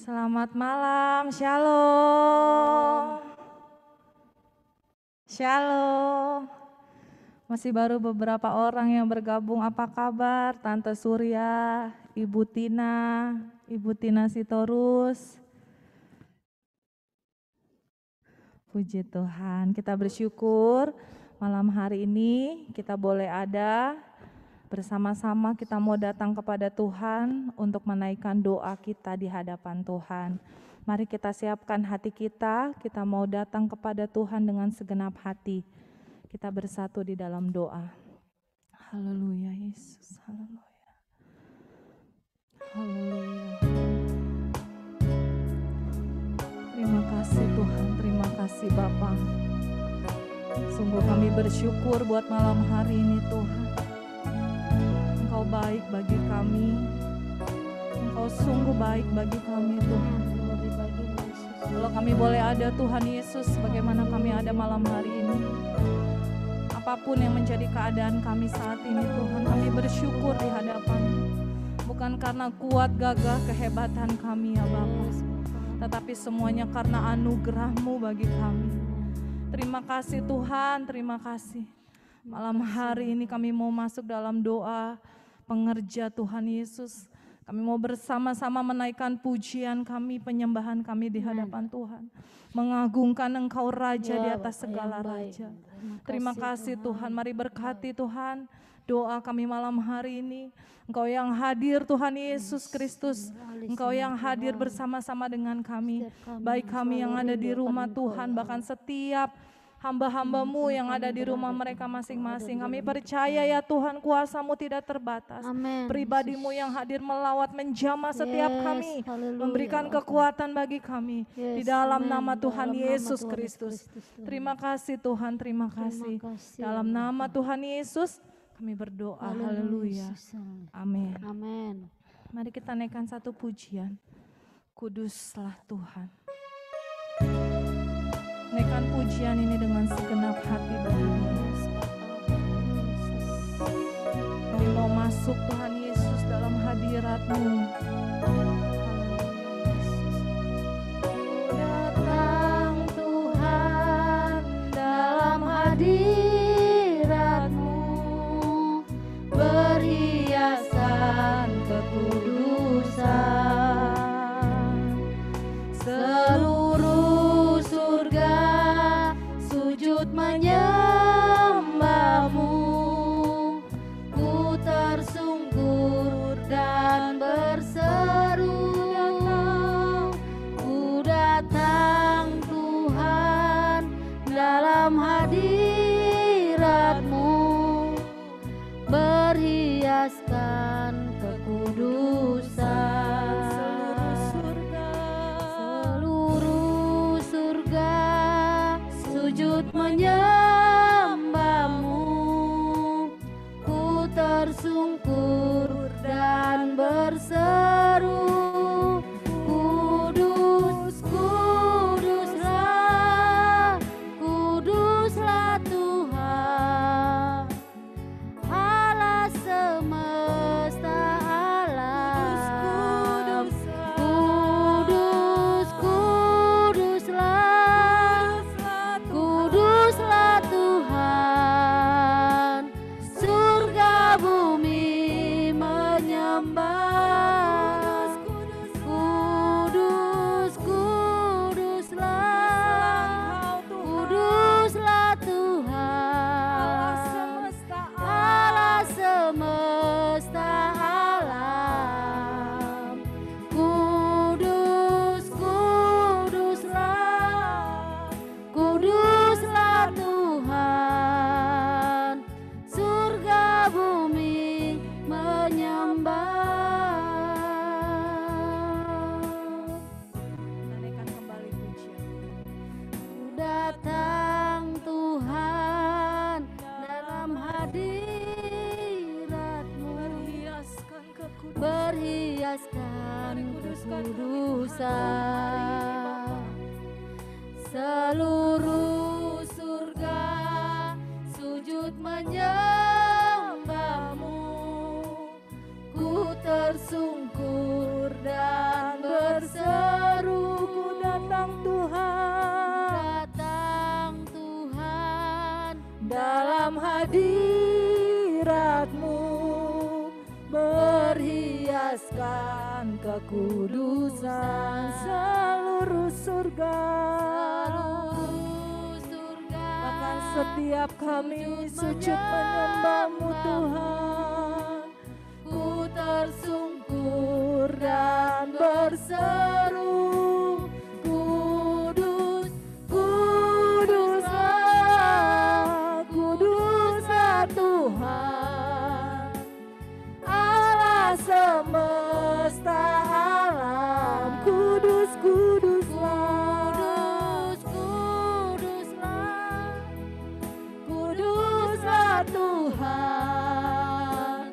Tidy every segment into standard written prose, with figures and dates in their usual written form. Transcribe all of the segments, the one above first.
Selamat malam, shalom. Shalom. Masih baru beberapa orang yang bergabung. Apa kabar? Tante Surya, Ibu Tina Sitorus. Puji Tuhan, kita bersyukur malam hari ini kita boleh ada bersama-sama. Kita mau datang kepada Tuhan untuk menaikkan doa kita di hadapan Tuhan. Mari kita siapkan hati kita mau datang kepada Tuhan dengan segenap hati. Kita bersatu di dalam doa. Haleluya Yesus, haleluya. Haleluya. Terima kasih Tuhan, terima kasih Bapa. Sungguh kami bersyukur buat malam hari ini Tuhan. Engkau baik bagi kami, Engkau sungguh baik bagi kami Tuhan. Kalau kami boleh ada Tuhan Yesus, bagaimana kami ada malam hari ini. Apapun yang menjadi keadaan kami saat ini Tuhan, kami bersyukur di hadapan. Bukan karena kuat gagah kehebatan kami ya Bapa, tetapi semuanya karena anugerah-Mu bagi kami. Terima kasih Tuhan, terima kasih. Malam hari ini kami mau masuk dalam doa pengerja Tuhan Yesus. Kami mau bersama-sama menaikkan pujian kami, penyembahan kami di hadapan Tuhan. Mengagungkan Engkau Raja di atas segala Raja. Terima kasih Tuhan, mari berkati Tuhan doa kami malam hari ini. Engkau yang hadir Tuhan Yesus Kristus, Engkau yang hadir bersama-sama dengan kami. Baik kami yang ada di rumah Tuhan, bahkan setiap hamba-hamba-Mu yang ada di rumah mereka masing-masing. Kami percaya ya Tuhan, kuasa-Mu tidak terbatas. Pribadi-Mu yang hadir melawat menjamah setiap kami, memberikan kekuatan bagi kami. Di dalam nama Tuhan Yesus Kristus. Terima kasih Tuhan, terima kasih. Dalam nama Tuhan Yesus kami berdoa, haleluya. Amin. Mari kita naikkan satu pujian. Kuduslah Tuhan. Naikkan pujian ini dengan segenap hati bagi Yesus. Kami mau masuk Tuhan Yesus dalam hadirat-Mu. Datang Tuhan dalam hadirat-Mu, berhiasan kekudusan. Seluruh surga sujud menyembah-Mu, ku tersungkur dan berseru, ku datang Tuhan dalam hadirat-Mu, berhiaskan kekudusan. Seluruh surga sujud menyembah-Mu, ku tersungkur dan berseru, kudus, kuduslah, kuduslah Tuhan, Allah semesta alam. Kudus, kuduslah, kuduslah Tuhan, surga bumi menyembah. Kudus, kuduslah, kuduslah Tuhan, Allah semesta alam. Kudus, kuduslah, kuduslah Tuhan, surga bumi menyembah. Naikkan kembali pujian. Datang Tuhan dalam hadirat-Mu, berhiaskan kekudusan. Seluruh surga sujud menyembah-Mu, ku tersungkur dan berseru, hadirat-Mu berhiaskan kekudusan seluruh surga. Bahkan setiap kami sujud menyembah-Mu Tuhan, ku tersungkur dan berseru, kudus, kuduslah, kuduslah Tuhan, Allah semesta alam, kudus, kuduslah, kuduslah, kuduslah Tuhan,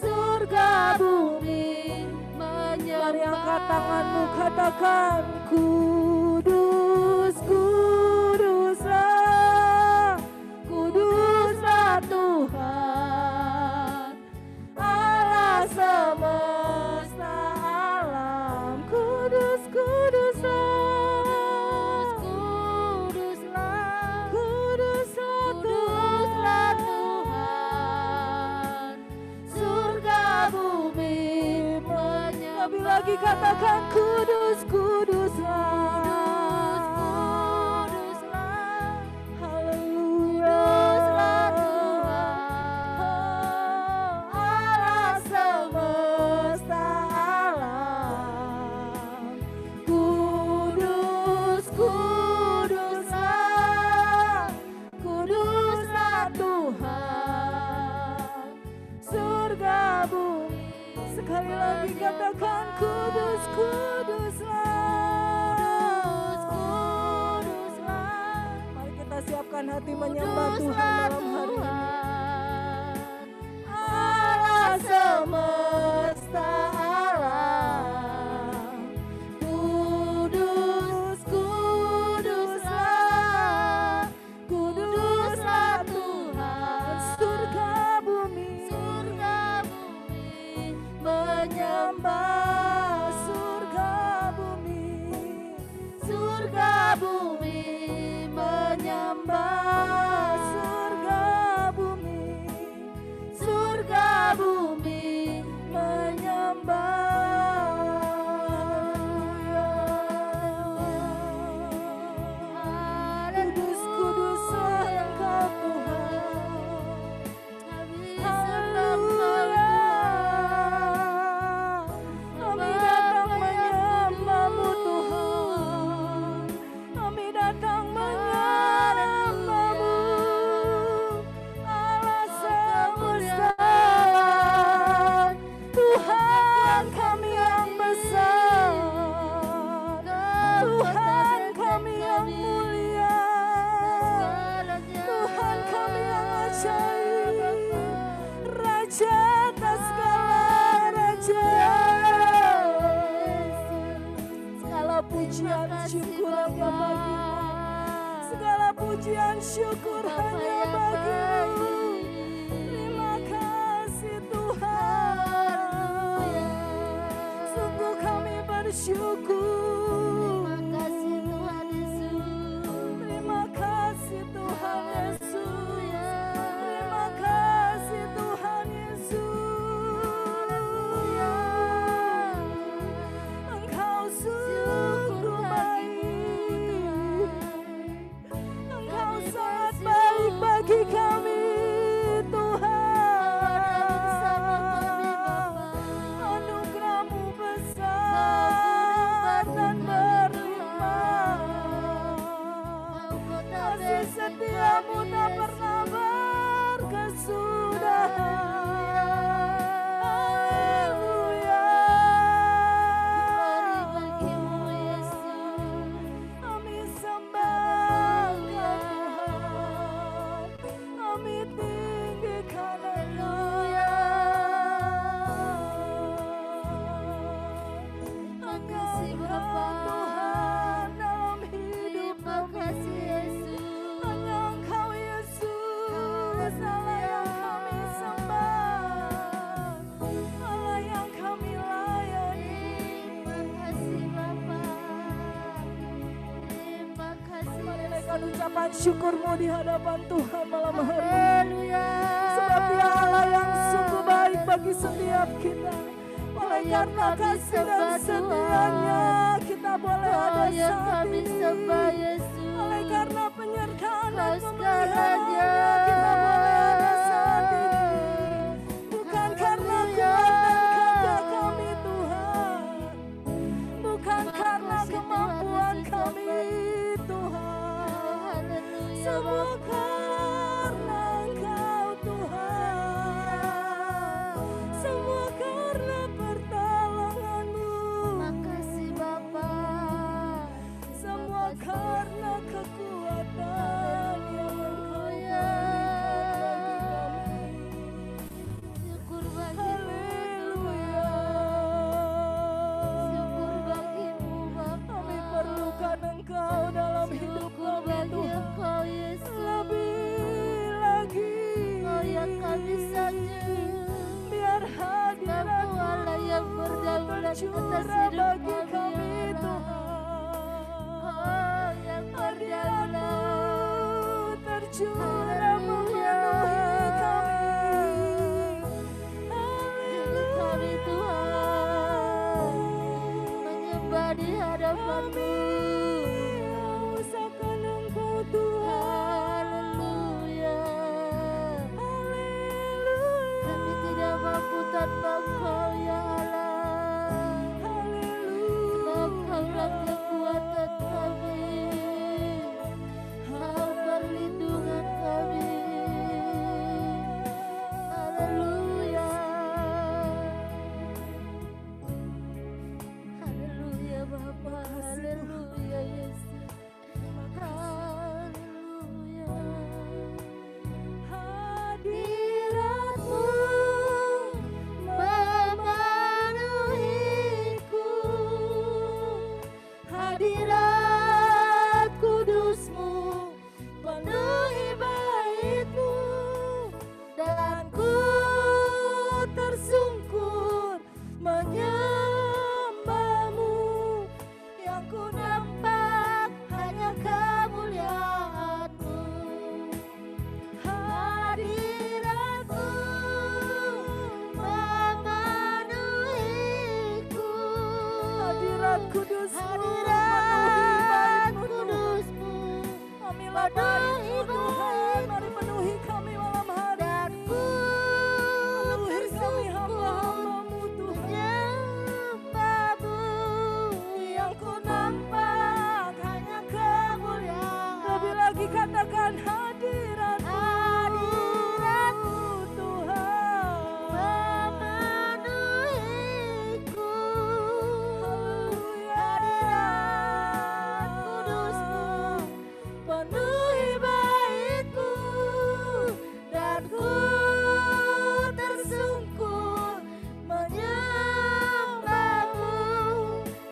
surga bumi menyembah. Mari angkat tanganmu, katakan kudus, kuduslah, kuduslah Tuhan, Allah semesta alam, kudus, kuduslah, kuduslah, kuduslah Tuhan, surga bumi menyembah. Lebih lagi katakan kudus, kuduslah, kuduslah, haleluya, kuduslah Tuhan, Allah semesta alam, kudus, kuduslah, kuduslah Tuhan, surga bumi. Sekali lagi katakan kudus, kuduslah, kuduslah. Mari kita siapkan hati menyembah Tuhan malam hari ini. Allah semesta alam, kudus, kuduslah, kuduslah Tuhan, surga bumi menyembah, surga bumi menyembah, surga bumi menyembah. Kudus, kuduslah Engkau Tuhan, haleluya. Kami datang menyembah-Mu Tuhan, kami datang menyembah-Mu, Allah semesta alam, Tuhan kami yang besar, Tuhan kami yang mulia, Tuhan kami yang ajaib, Raja atas segala raja. Segala pujian syukur hanya bagi-Mu, segala pujian syukur hanya bagi-Mu. Terima kasih Tuhan, sungguh kami bersyukur. Terima kasih Tuhan Yesus, terima kasih Tuhan Yesus. Engkau sungguh baik, Engkau sangat baik bagi kami Tuhan. Anugerah-Mu besar, menyatakan ucapan syukur-Mu di hadapan Tuhan malam hari ini. Sebab Dia Allah yang sungguh baik bagi setiap kita. Oleh karena kasih dan setianya kita boleh ada saat ini. Oleh karena penyertaan dan pemeliharaannya kita boleh ada saat ini. Bukan karena kuat dan gagah kami Tuhan, bukan karena kemampuan kami Tuhan, semua karena Engkau Tuhan, semua karena pertolongan-Mu. Makasih Bapa. Semua karena kekuatan yang Engkau Syukur bagi bagimu Tuhan. Syukur bagimu Bapa. Kami perlukan Engkau dalam hidup Syukur kami bagi Tuhan. Engkau Yesus. Lebih lagi Engkau yang kami saja. biar hadirat-Mu Kamu Allah yang berdaulat atas tercurah hidup bagi kami, kami ya Allah. Tuhan. Kau yang Hadirat-Mu berdaulat. tercurah memenuhi kami. Pilih kami Tuhan, menyembah di hadapan-Mu. Usahakan Engkau Tuhan. Haleluya. Haleluya. Kami tidak mampu tanpa Engkau ya Allah. Haleluya. Engkaulah kekuatan kami, Engkau perlindungan kami. Haleluya. Haleluya Bapa. Haleluya Yesus. Haleluya. Hadirat-Mu memenuhiku. Hadirat kudus-Mu penuhi bait-Mu. Dan ku tersungkur menyembah-Mu. Yang ku nampak hanya kemuliaan-Mu. Hadirat-Mu memenuhiku. Hadirat kudus-Mu Hadirat memenuhi bait-Mu. kudus-Mu Kamilah bait-Mu Tuhan, mari penuhi kami malam hari dan ini. ku Penuhi kami tersungkur hamba-hamba-Mu Tuhan. menyembah-Mu. Yang ku nampak hanya kemuliaan. Lebih lagi katakan hadirat-Mu. Hadirat-Mu Tuhan. memenuhiku. Haleluya. Hadirat kudus-Mu Penuhi bait-Mu. dan ku tersungkur menyembah-Mu.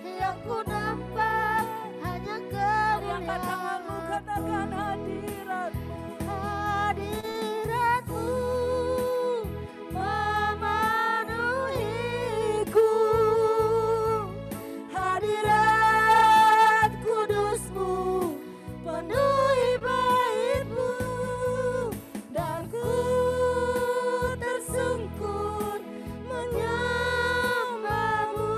Yang ku nampak hanya Mari angkat tanganmu, kemuliaan. katakan hadirat-Mu. Hadirat-Mu memenuhiku. Hadirat kudus-Mu penuhi bait-Mu. Dan ku tersungkur menyembah-Mu.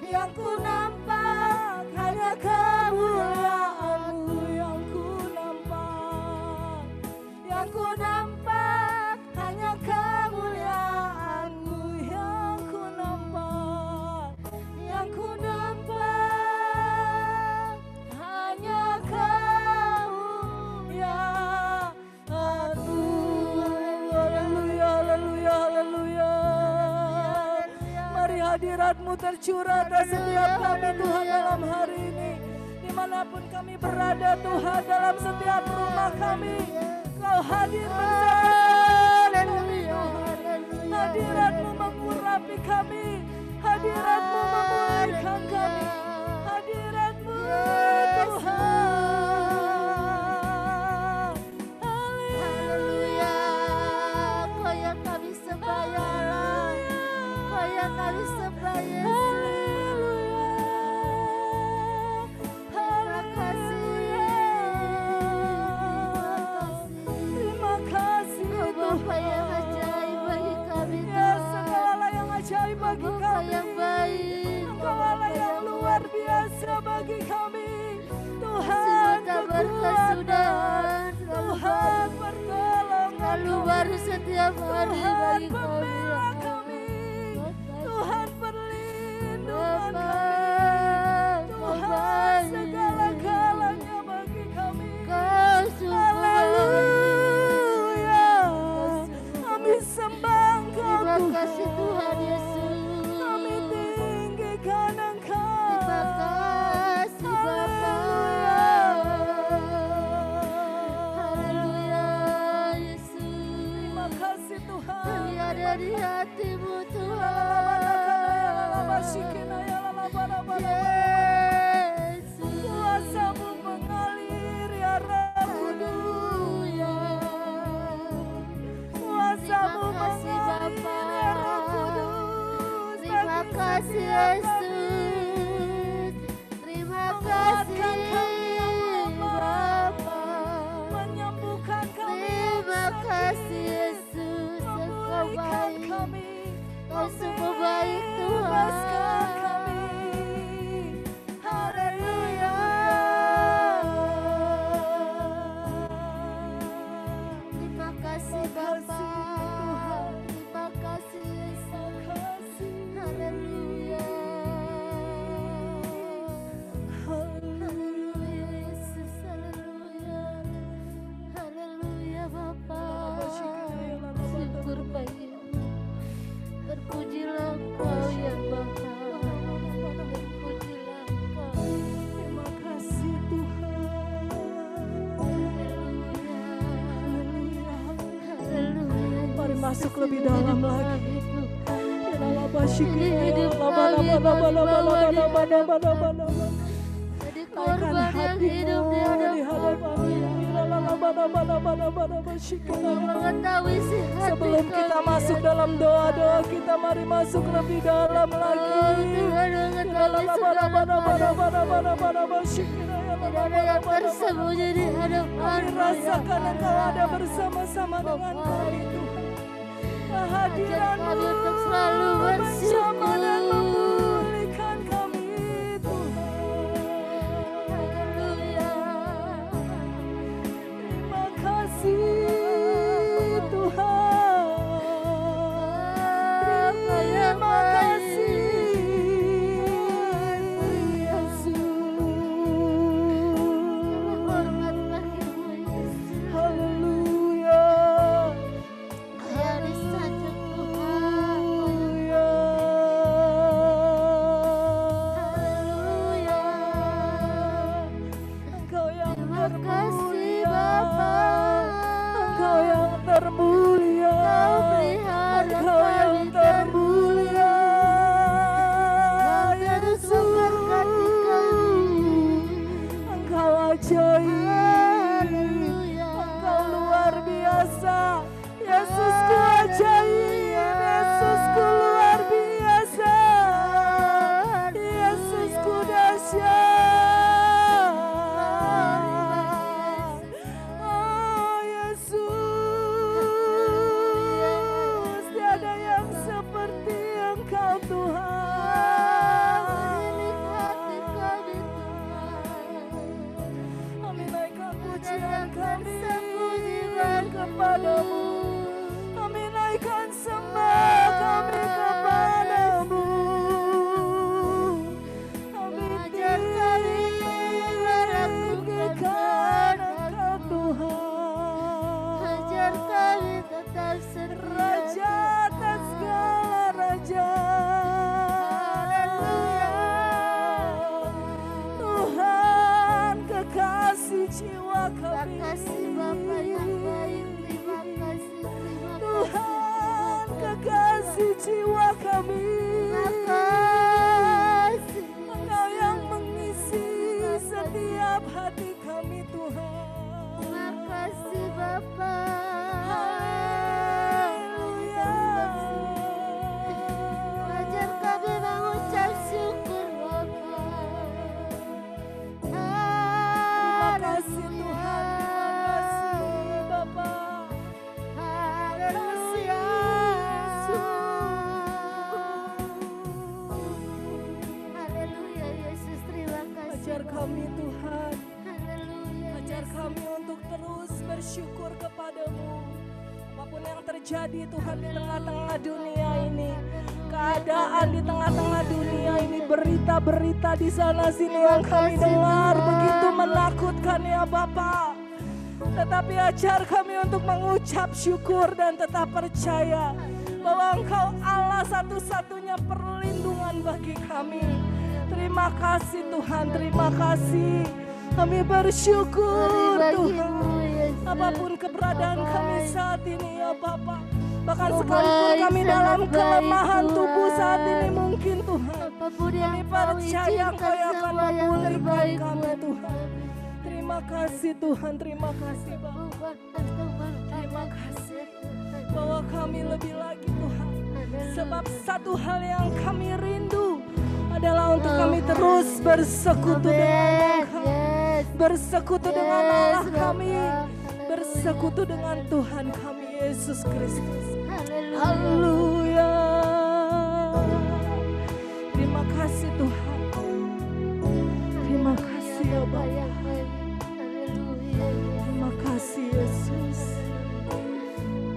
Yang ku nampak hanya kemuliaan-Mu. Yang ku nampak, Yang ku nampak hanya kemuliaan-Mu. yang ku nampak, Yang ku nampak hanya kemuliaan-Mu. haleluya, haleluya, haleluya. Mari hadirat-Mu tercurah atas setiap kami Tuhan dalam hari ini. Dimanapun kami berada Tuhan, dalam setiap rumah kami, Kau hadir bersama kami Tuhan. Hadirat-Mu mengurapi kami, hadirat-Mu memulihkan kami, hadirat-Mu Tuhan. Haleluya. Kau yang kami sembah ya Allah. Kau yang kami sembah Yesus. Haleluya. Terima kasih. setiap hari bagi kami. Pembela kami, Tuhan perlindungan Bapa, kami, Kau Tuhan baik. segala-galanya bagi kami. Kau sungguh baik. Haleluya, kami sembah Engkau Terima Tuhan. kasih Tuhan Yesus. Kami tinggikan Engkau. Terima kasih Bapa. Haleluya Yesus. Terima kasih Tuhan. Kami ada di hatimu Tuhan. Yesus. Kuasa-Mu mengalir ya Roh Kudus. Kuasa-Mu Terima kasih, mengalir Bapa. ya Roh Kudus. Terima Bagi kasih setiap Yesus. Terima Menguatkan kasih kami, ya Bapa. Bapa. Menyembuhkan kami yang Terima sakit. kasih Yesus. Engkau Memulihkan baik. kami. Kau sungguh baik Tuhan. Membebaskan kami. Haleluya. Terima kasih Bapa. Tuhan. Terima kasih Yesus. Kasih. Haleluya. Haleluya Yesus. Haleluya. Haleluya Bapa. Syukur bagimu. Terpujilah Engkau ya Bapa. Terpujilah Engkau. Terima kasih Tuhan. Haleluya. Haleluya. Haleluya. Mari masuk lebih Yesus, dalam hidup lagi. kami Tuhan. Hidup Jadi korban yang hidup di hadapan-Mu. Kau mengetahui isi hati Sebelum kita kami, masuk ya dalam Tuhan. doa-doa kita, mari masuk lebih dalam Oh lagi. Tuhan mengetahui segala keadaan. Tidak ada yang tersembunyi di Kami hadapan-Mu, ya rasakan Engkau ada Allah. bersama-sama dengan Bapa. kami Tuhan. Ajar Kehadiran-Mu kami untuk selalu bersama dan bersyukur. memulihkan kami Tuhan. Haleluya. Terima kasih Tuhan. Bapa yang Terima baik. kasih Yesus. Hormat bagimu Yesus. Haleluya. Layani saja Tuhan. Haleluya. Haleluya. Engkau yang Terima kasih termulia. Bapa. Engkau yang termulia. Kau pelihara Engkau yang kami, termulia. Kau terus memberkati kami. Engkau ajaib. Haleluya. Engkau luar biasa. Yesusku ajaib. Yesusku luar biasa. Yesusku dahsyat. Oh Yesus, tiada yang seperti Engkau Tuhan. Milik hati kami Tuhan. Kami naikkan pujian Dan kami sembunyikan kepadamu. Kami naikkan sembah kami kepadamu. Kami Ajar kami tinggikan Engkau Tuhan. Ajar kami tetap setia. Raja atas segala raja. Haleluya. Tuhan kekasih jiwa Terima kami. kasih Bapa yang baik. Terima kasih. Terima Tuhan kasih. kekasih jiwa kami. Terima kasih. Engkau yang mengisi setiap hati kami Tuhan. Terima kasih Bapa. Haleluya. Ajar kami mengucap syukur Bapa. Terima kasih Tuhan. Terima kasih Bapa. Haleluya. Haleluya Yesus, terima kasih. Ajar kami Tuhan. Haleluya. Ajar kami untuk terus bersyukur kepadamu. Apapun yang terjadi terjadi Tuhan di tengah-tengah dunia ini. Keadaan di tengah-tengah dunia ini, berita-berita di sana sini yang kami dengar begitu menakutkan ya Bapa. Tetapi ajar kami untuk mengucap syukur dan tetap percaya bahwa Engkau Allah satu-satunya perlindungan bagi kami. Terima kasih Tuhan, terima kasih. Kami bersyukur Tuhan. Apapun keberadaan kami saat ini ya Bapa. Bahkan sekalipun kami dalam kelemahan tubuh saat ini mungkin Tuhan. Kami percaya Engkau yang akan memulihkan kami Tuhan. Terima kasih Tuhan, terima kasih Bapa. Terima kasih bahwa kami lebih lagi Tuhan. Sebab satu hal yang kami rindu adalah untuk kami terus bersekutu dengan Engkau. Bersekutu dengan Allah kami. Bersekutu dengan Tuhan kami Yesus Kristus. Haleluya. Terima kasih Tuhan. Terima kasih ya Bapa. Terima kasih Yesus.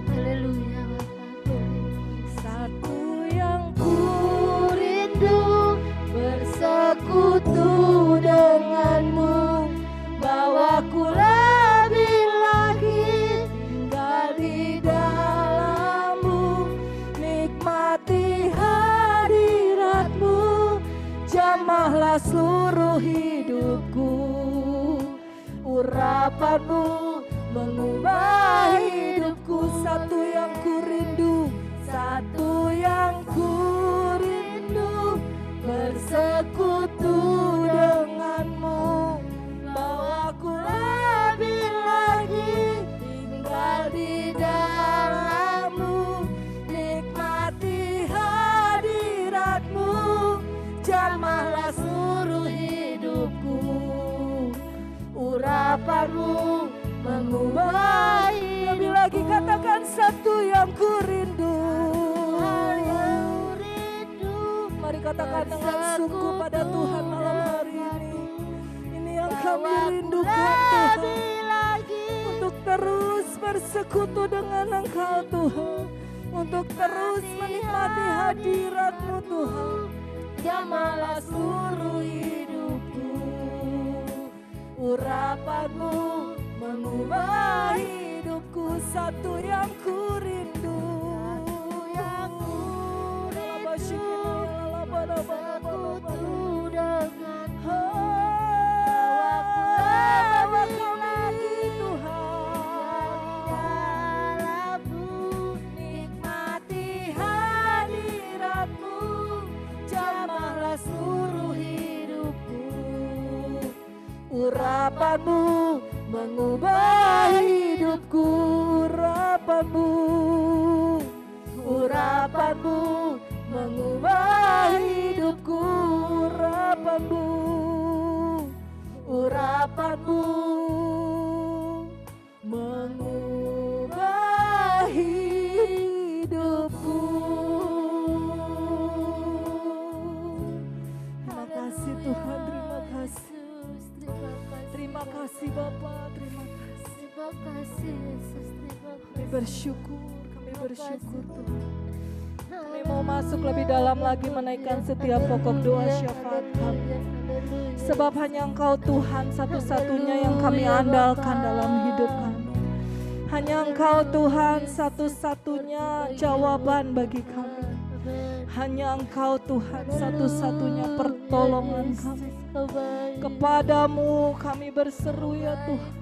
Haleluya Bapa. Satu yang ku Rindu bersekutu denganmu, bawaku lebih lagi tinggal di dalammu, nikmati hadiratmu, jamahlah seluruh hidupku. Urapanmu mengubah hidupku. Satu yang ku rindu, satu yang ku rindu, bersekutu denganmu, bawaku lebih lagi tinggal di dalammu, nikmati hadiratmu, jamahlah seluruh hidupku. Urapanmu mengubah hidupku. Lebih lagi katakan satu yang ku rindu. Mari katakan dengan sungguh pada Tuhan malam hari ini. Ini yang kami rindukan Tuhan. Untuk terus bersekutu dengan Engkau Tuhan. Untuk terus menikmati hadirat-Mu Tuhan. Jamahlah seluruh hidupku. Urapan-Mu mengubah hidupku. Satu yang ku rindu. Yang ku rindu. Bersekutu denganmu. Bawa kami Tuhan dalammu, nikmati hadirat-Mu, jamahlah seluruh hidupku. Urapan-Mu mengubah hidupku. Urapan-Mu, urapan-Mu mengubah hidupku. Urapan-Mu, urapan-Mu mengubah hidupku. Terima kasih Tuhan, terima kasih. Terima kasih Bapa, terima kasih. Terima kasih Yesus, terima Kami kasih. bersyukur Tuhan. Kami mau masuk lebih dalam lagi menaikkan setiap pokok doa syafaat kami. Sebab hanya Engkau Tuhan satu-satunya yang kami andalkan dalam hidup kami. Hanya Engkau Tuhan satu-satunya jawaban bagi kami. Hanya Engkau Tuhan satu-satunya pertolongan kami. Kepadamu kami berseru ya Tuhan.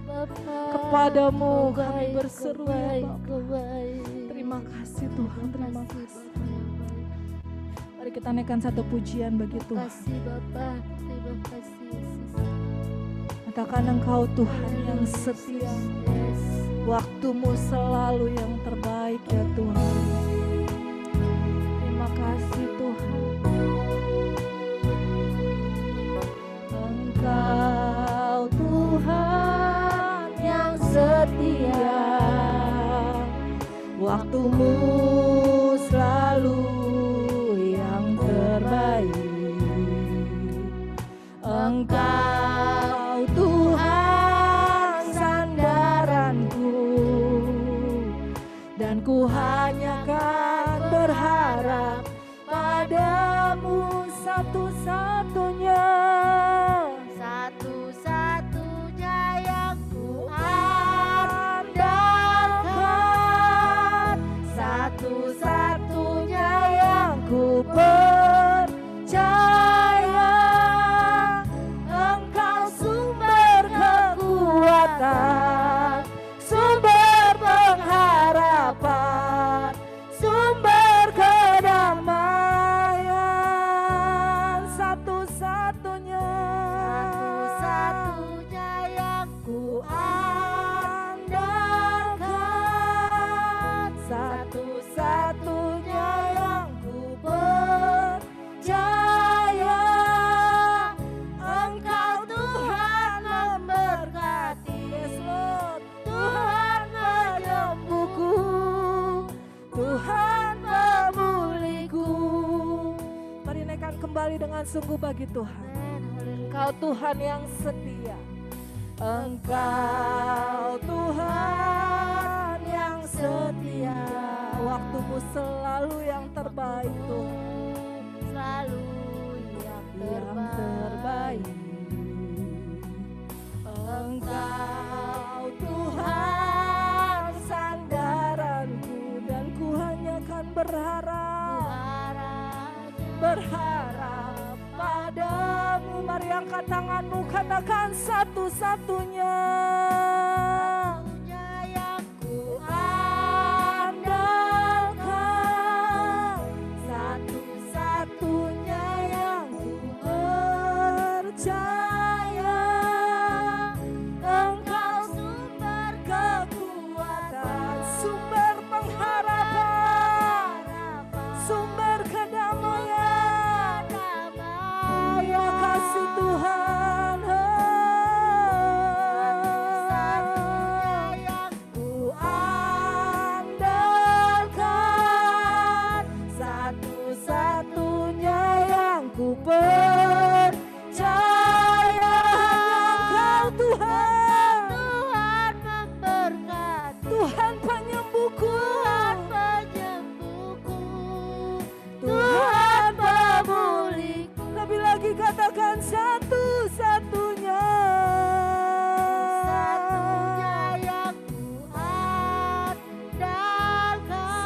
Kepadamu kami berseru ya Bapa. Terima kasih Tuhan, terima kasih. Mari kita naikkan satu pujian bagi Terima Tuhan. kasih Bapa, terima kasih Yesus. Katakan Engkau Tuhan yang setia. Yes. Waktumu selalu yang terbaik ya Tuhan. Terima kasih Tuhan. Engkau Tuhan yang setia. Waktumu selalu yang terbaik. Engkau Tuhan sandaranku dan ku dengan sungguh bagi Tuhan. Engkau Tuhan yang setia. Engkau Tuhan yang setia. Waktumu selalu yang terbaik Tuhan. Selalu yang terbaik. Engkau Tuhan sandaranku, dan ku hanya kan berharap padamu. Mari angkat tanganmu, katakan satu-satunya yang ku andalkan, satu-satunya yang ku percaya. Engkau sumber kekuatan, sumber pengharapan, sumber kedamaian. Terima kasih Tuhan. Yang ku andalkan, satu-satunya yang ku percaya. Hanya Engkau Tuhan. Tuhan memberkati. Tuhan penyembuhku. Tuhan pemulihku. Lebih lagi katakan satu-satunya. Satunya yang ku andalkan.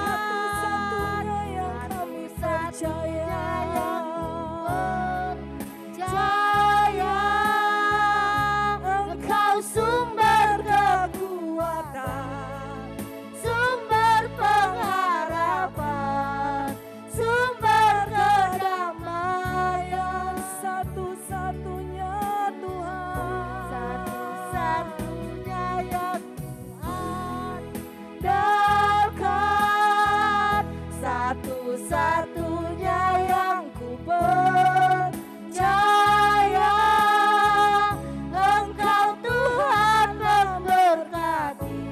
Satu-satunya yang kami percaya. Engkau sumber kekuatan, sumber pengharapan, sumber kedamaian. Satu-satunya Tuhan. Satu-satunya yang ku andalkan, satu-satunya yang ku percaya. Engkau Tuhan memberkati,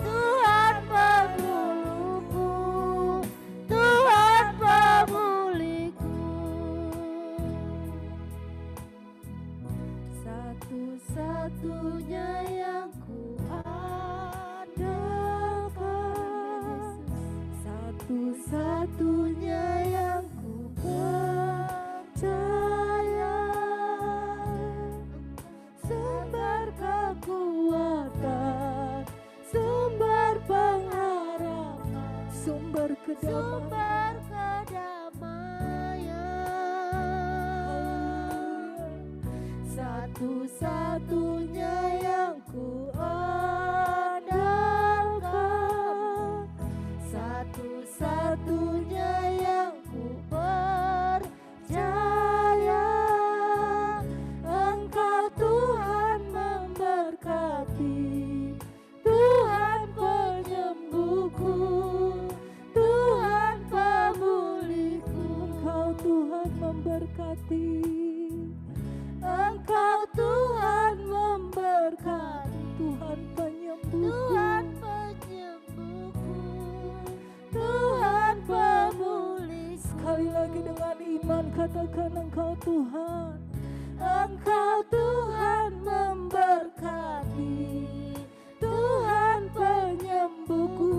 Tuhan penolongku, Tuhan pemulihku. Satu-satunya yang ku andalkan, satu-satunya yang ku percaya. Sumber kekuatan, sumber pengharapan, sumber kedamaian. Satu-satunya yang ku andalkan, satu-satunya yang ku percaya. Engkau Tuhan memberkati, Tuhan penyembuhku, Tuhan pemulihku. Engkau Tuhan memberkati, Engkau Tuhan memberkati, Tuhan penyembuhku, Tuhan penyembuhku, Tuhan pemulih. Sekali lagi dengan iman katakan Engkau Tuhan. Engkau Tuhan memberkati, Tuhan penyembuhku,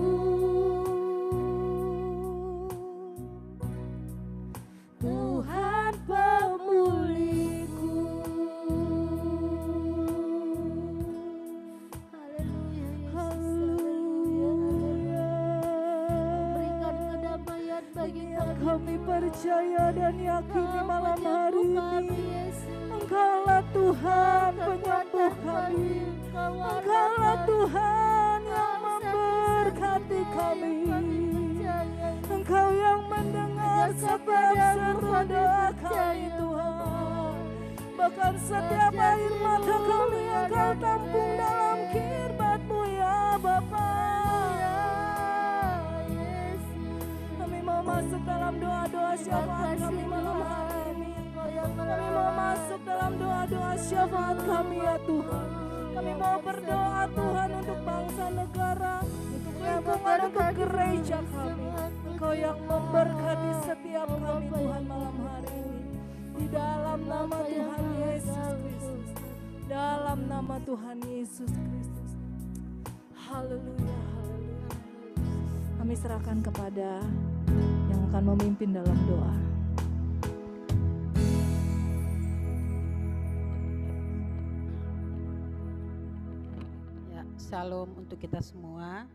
Tuhan pemulihku. Haleluya, Yesus. Haleluya. Berikan kedamaian bagi Kami percaya dan yakini malam hari kami, ini Yesus. Engkaulah Tuhan penyembuh kami. Engkaulah Tuhan yang memberkati kami. Engkau yang mendengar setiap seru doa kami Tuhan. Bahkan setiap air mata kami Engkau tampung dalam kirbat-Mu ya Bapa. Kami mau masuk dalam doa-doa syafaat kami malam hari ini. Kami mau masuk dalam doa-doa syafaat kami ya Tuhan. Kami mau berdoa Tuhan untuk bangsa negara, untuk lingkungan, untuk gereja kami. Engkau yang memberkati setiap kami Tuhan malam hari ini. Di dalam nama Tuhan Yesus Kristus. Dalam nama Tuhan Yesus Kristus. Haleluya, haleluya. Kami serahkan kepada yang akan memimpin dalam doa. Ya, shalom untuk kita semua.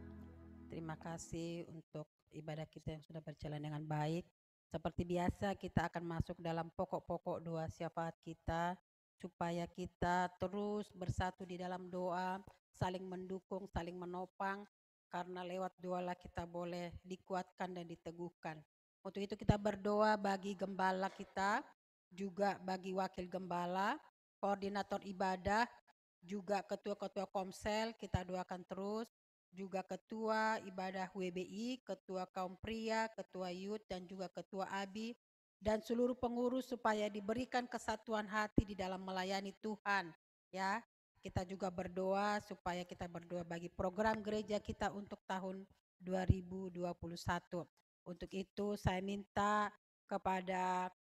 Terima kasih untuk ibadah kita yang sudah berjalan dengan baik. Seperti biasa kita akan masuk dalam pokok-pokok doa syafaat kita, supaya kita terus bersatu di dalam doa, saling mendukung, saling menopang, karena lewat doalah kita boleh dikuatkan dan diteguhkan. Untuk itu kita berdoa bagi gembala kita, juga bagi wakil gembala, koordinator ibadah, juga ketua-ketua komsel kita doakan terus, juga ketua ibadah WBI, ketua kaum pria, ketua youth, dan juga ketua ABI, dan seluruh pengurus supaya diberikan kesatuan hati di dalam melayani Tuhan. Ya, kita juga berdoa supaya kita berdoa bagi program gereja kita untuk tahun 2021. Untuk itu saya minta kepada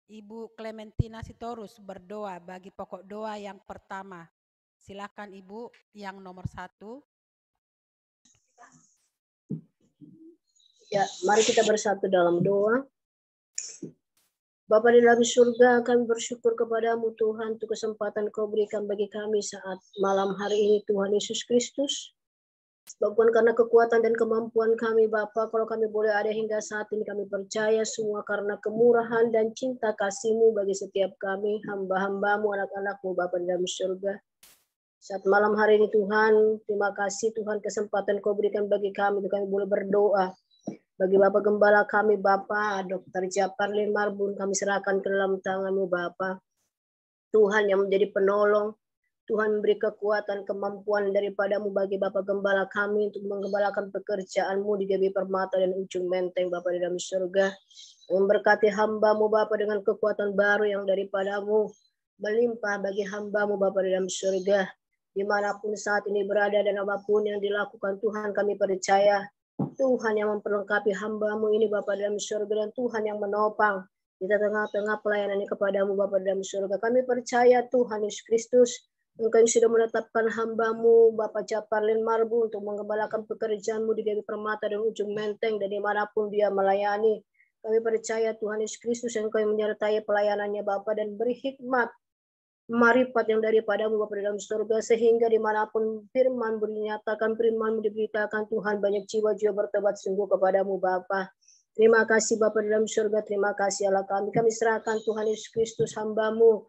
Ibu Clementina Sitorus berdoa bagi pokok doa yang pertama. Silakan Ibu yang nomor 1. Ya, mari kita bersatu dalam doa. Bapa di dalam surga, kami bersyukur kepadamu Tuhan untuk kesempatan kau berikan bagi kami saat malam hari ini Tuhan Yesus Kristus. Bukan karena kekuatan dan kemampuan kami Bapa, kalau kami boleh ada hingga saat ini kami percaya semua karena kemurahan dan cinta kasih-Mu bagi setiap kami, hamba-hamba-Mu, anak-anak-Mu Bapa di dalam surga. Saat malam hari ini Tuhan, terima kasih Tuhan kesempatan kau berikan bagi kami untuk kami boleh berdoa. Bagi Bapak Gembala kami, Bapak Dr. Japarlin Marbun, kami serahkan ke dalam tangan-Mu, Bapak. Tuhan yang menjadi penolong, Tuhan memberi kekuatan, kemampuan daripada-Mu bagi Bapak Gembala kami untuk menggembalakan pekerjaan-Mu di GBI Permata dan Ujung Menteng, Bapak di dalam surga. Memberkati hamba-Mu, Bapak, dengan kekuatan baru yang daripada-Mu, melimpah bagi hamba-Mu, Bapak di dalam surga. Dimanapun saat ini berada dan apapun yang dilakukan, Tuhan kami percaya, Tuhan yang memperlengkapi hamba-Mu ini Bapa dalam surga, dan Tuhan yang menopang di tengah-tengah pelayanan ini kepadamu Bapa dalam surga. Kami percaya Tuhan Yesus Kristus, Engkau yang sudah menetapkan hamba-Mu Bapak Japarlin Marbu untuk menggembalakan pekerjaan-Mu di GBI Permata dan Ujung Menteng dan dimanapun dia melayani. Kami percaya Tuhan Yesus Kristus Engkau yang menyertai pelayanannya Bapa dan beri hikmat, marifat yang daripada-Mu Bapa dalam surga, sehingga dimanapun firman dinyatakan, firman diberitakan Tuhan, banyak jiwa-jiwa bertobat sungguh kepadamu Bapa. Terima kasih Bapa dalam surga, terima kasih Allah kami. Kami serahkan Tuhan Yesus Kristus hamba-Mu,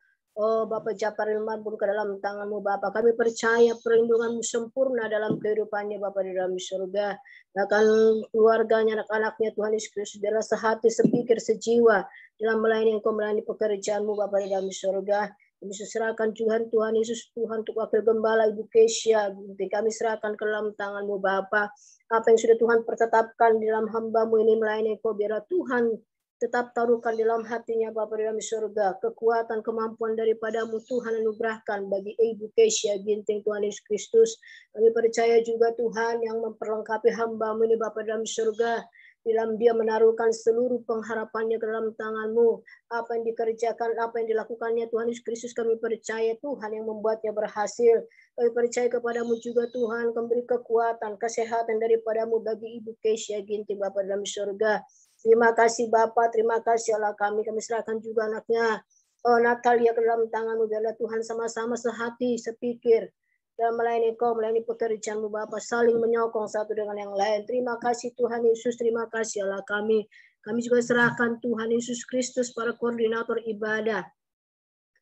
Bapak Japarlin Marbun ke dalam tangan-Mu Bapa. Kami percaya perlindungan-Mu sempurna dalam kehidupannya Bapa di dalam surga. Bahkan keluarganya, anak-anaknya Tuhan Yesus Kristus adalah sehati, sepikir, sejiwa dalam melayani Engkau, melayani pekerjaan-Mu Bapa di dalam surga. Kami serahkan Tuhan Yesus, Tuhan untuk wakil gembala Ibu Kesia, kami serahkan ke dalam tangan-Mu Bapa. Apa yang sudah Tuhan pertetapkan di dalam hamba-Mu ini melayani Engkau, biarlah Tuhan tetap taruhkan dalam hatinya Bapa di dalam surga, kekuatan, kemampuan daripada-Mu Tuhan anugerahkan bagi Ibu Kesia Ginting Tuhan Yesus Kristus. Kami percaya juga Tuhan yang memperlengkapi hamba-Mu ini Bapa di dalam surga, dalam dia menaruhkan seluruh pengharapannya ke dalam tangan-Mu. Apa yang dikerjakan, apa yang dilakukannya Tuhan Yesus Kristus, kami percaya Tuhan yang membuatnya berhasil. Kami percaya kepadamu juga Tuhan, memberi kekuatan, kesehatan daripada-Mu bagi Ibu Kesia Ginting Bapa dalam surga. Terima kasih Bapa, terima kasih Allah kami. Kami serahkan juga anaknya Natalia ke dalam tangan-Mu. Biarlah Tuhan sama-sama sehati, sepikir, dan melayani Engkau, melayani pekerjaan-Mu Bapa, saling menyokong satu dengan yang lain. Terima kasih Tuhan Yesus, terima kasih Allah kami. Kami juga serahkan Tuhan Yesus Kristus para koordinator ibadah,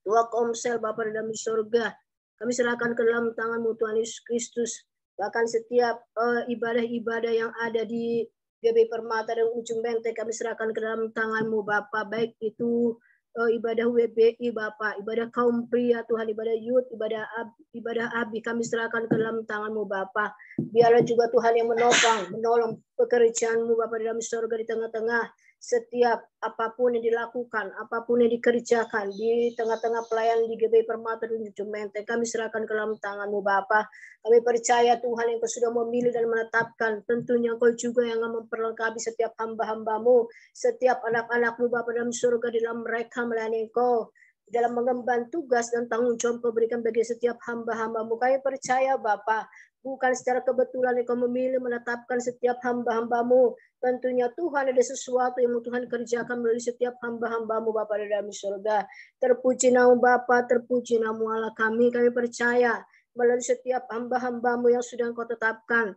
Ketua Komsel Bapa dalam surga. Kami serahkan ke dalam tangan-Mu Tuhan Yesus Kristus. Bahkan setiap ibadah-ibadah yang ada di GBI Permata dan Ujung Menteng kami serahkan ke dalam tangan-Mu Bapa, baik itu ibadah WBI Bapak, ibadah kaum pria Tuhan, ibadah youth, ibadah ABI, kami serahkan ke dalam tangan-Mu Bapak. Biarlah juga Tuhan yang menolong pekerjaan-Mu Bapak dalam surga di tengah-tengah setiap apapun yang dilakukan, apapun yang dikerjakan di tengah-tengah pelayanan di GBI Permata dan Ujung Menteng, kami serahkan ke dalam tangan-Mu Bapa. Kami percaya Tuhan yang Kau sudah memilih dan menetapkan, tentunya Kau juga yang memperlengkapi setiap hamba-hamba-Mu, setiap anak-anak-Mu Bapa dalam surga, di dalam mereka melayani Kau, dalam mengemban tugas dan tanggung jawab Kau berikan bagi setiap hamba-hamba-Mu. Kami percaya Bapa, bukan secara kebetulan yang Kau memilih menetapkan setiap hamba-hamba-Mu. Tentunya Tuhan ada sesuatu yang Tuhan kerjakan melalui setiap hamba-hamba-Mu Bapa di dalam surga. Terpuji nama Bapa, terpuji nama Allah kami. Kami percaya melalui setiap hamba-hamba-Mu yang sudah Engkau tetapkan,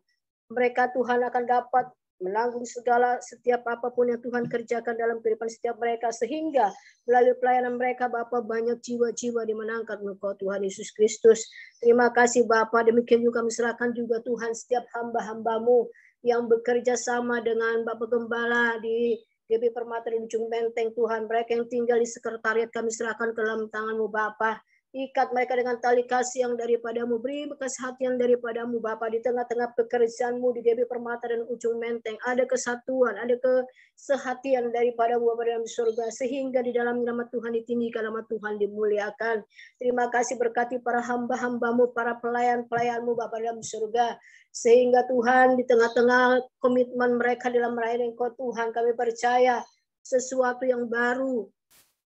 mereka Tuhan akan dapat menanggung segala setiap apapun yang Tuhan kerjakan dalam kehidupan setiap mereka, sehingga melalui pelayanan mereka Bapa banyak jiwa-jiwa dimenangkan Engkau Tuhan Yesus Kristus. Terima kasih Bapa. Demikian juga kami serahkan juga Tuhan setiap hamba-hamba-Mu yang bekerja sama dengan Bapak Gembala di GBI Permata di Ujung Menteng Tuhan. Mereka yang tinggal di sekretariat kami serahkan ke dalam tangan-Mu Bapa. Ikat mereka dengan tali kasih yang daripada-Mu. Beri kesehatan daripada-Mu Bapa. Di tengah-tengah pekerjaan-Mu di GBI Permata dan Ujung Menteng, ada kesatuan, ada kesehatan daripada-Mu Bapa dalam surga, sehingga di dalam nama Tuhan ditinggikan, nama Tuhan dimuliakan. Terima kasih, berkati para hamba-hamba-Mu, para pelayan-pelayan-Mu Bapa dalam surga, sehingga Tuhan di tengah-tengah komitmen mereka dalam melayani Engkau Tuhan, kami percaya sesuatu yang baru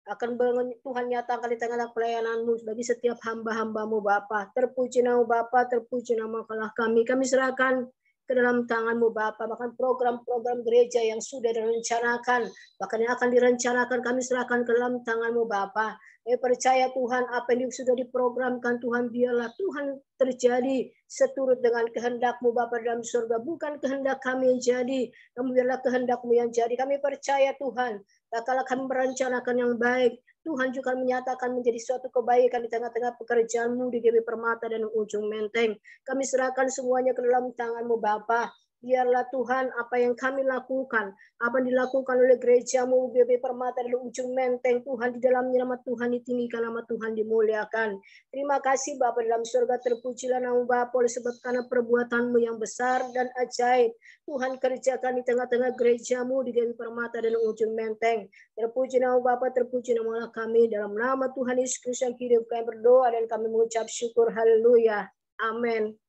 akan Tuhan nyatakan di tengah-tengah pelayanan-Mu bagi setiap hamba-hamba-Mu Bapa. Terpuji nama Bapa, terpuji nama Allah kami. Kami serahkan ke dalam tangan-Mu Bapa, bahkan program-program gereja yang sudah direncanakan, bahkan yang akan direncanakan, kami serahkan ke dalam tangan-Mu Bapa. Kami percaya Tuhan, apa yang sudah diprogramkan Tuhan, biarlah Tuhan terjadi seturut dengan kehendak-Mu Bapa dalam surga. Bukan kehendak kami yang jadi, namun biarlah kehendak-Mu yang jadi. Kami percaya Tuhan, kalau kami merencanakan yang baik, Tuhan juga menyatakan menjadi suatu kebaikan di tengah-tengah pekerjaan-Mu di GBI Permata dan Ujung Menteng. Kami serahkan semuanya ke dalam tangan-Mu Bapa. Biarlah Tuhan apa yang kami lakukan, apa yang dilakukan oleh gereja-Mu GBI Permata dan Ujung Menteng, Tuhan di dalamnya nama Tuhan ditinggikan, nama Tuhan dimuliakan. Terima kasih Bapa dalam surga, terpujilah nama Bapa oleh sebab karena perbuatan-Mu yang besar dan ajaib. Tuhan kerjakan di tengah-tengah gereja-Mu di GBI Permata dan Ujung Menteng. Terpuji nama Bapa, terpuji nama Allah kami, dalam nama Tuhan Yesus Kristus yang hidup kami berdoa dan kami mengucap syukur. Haleluya. Amin.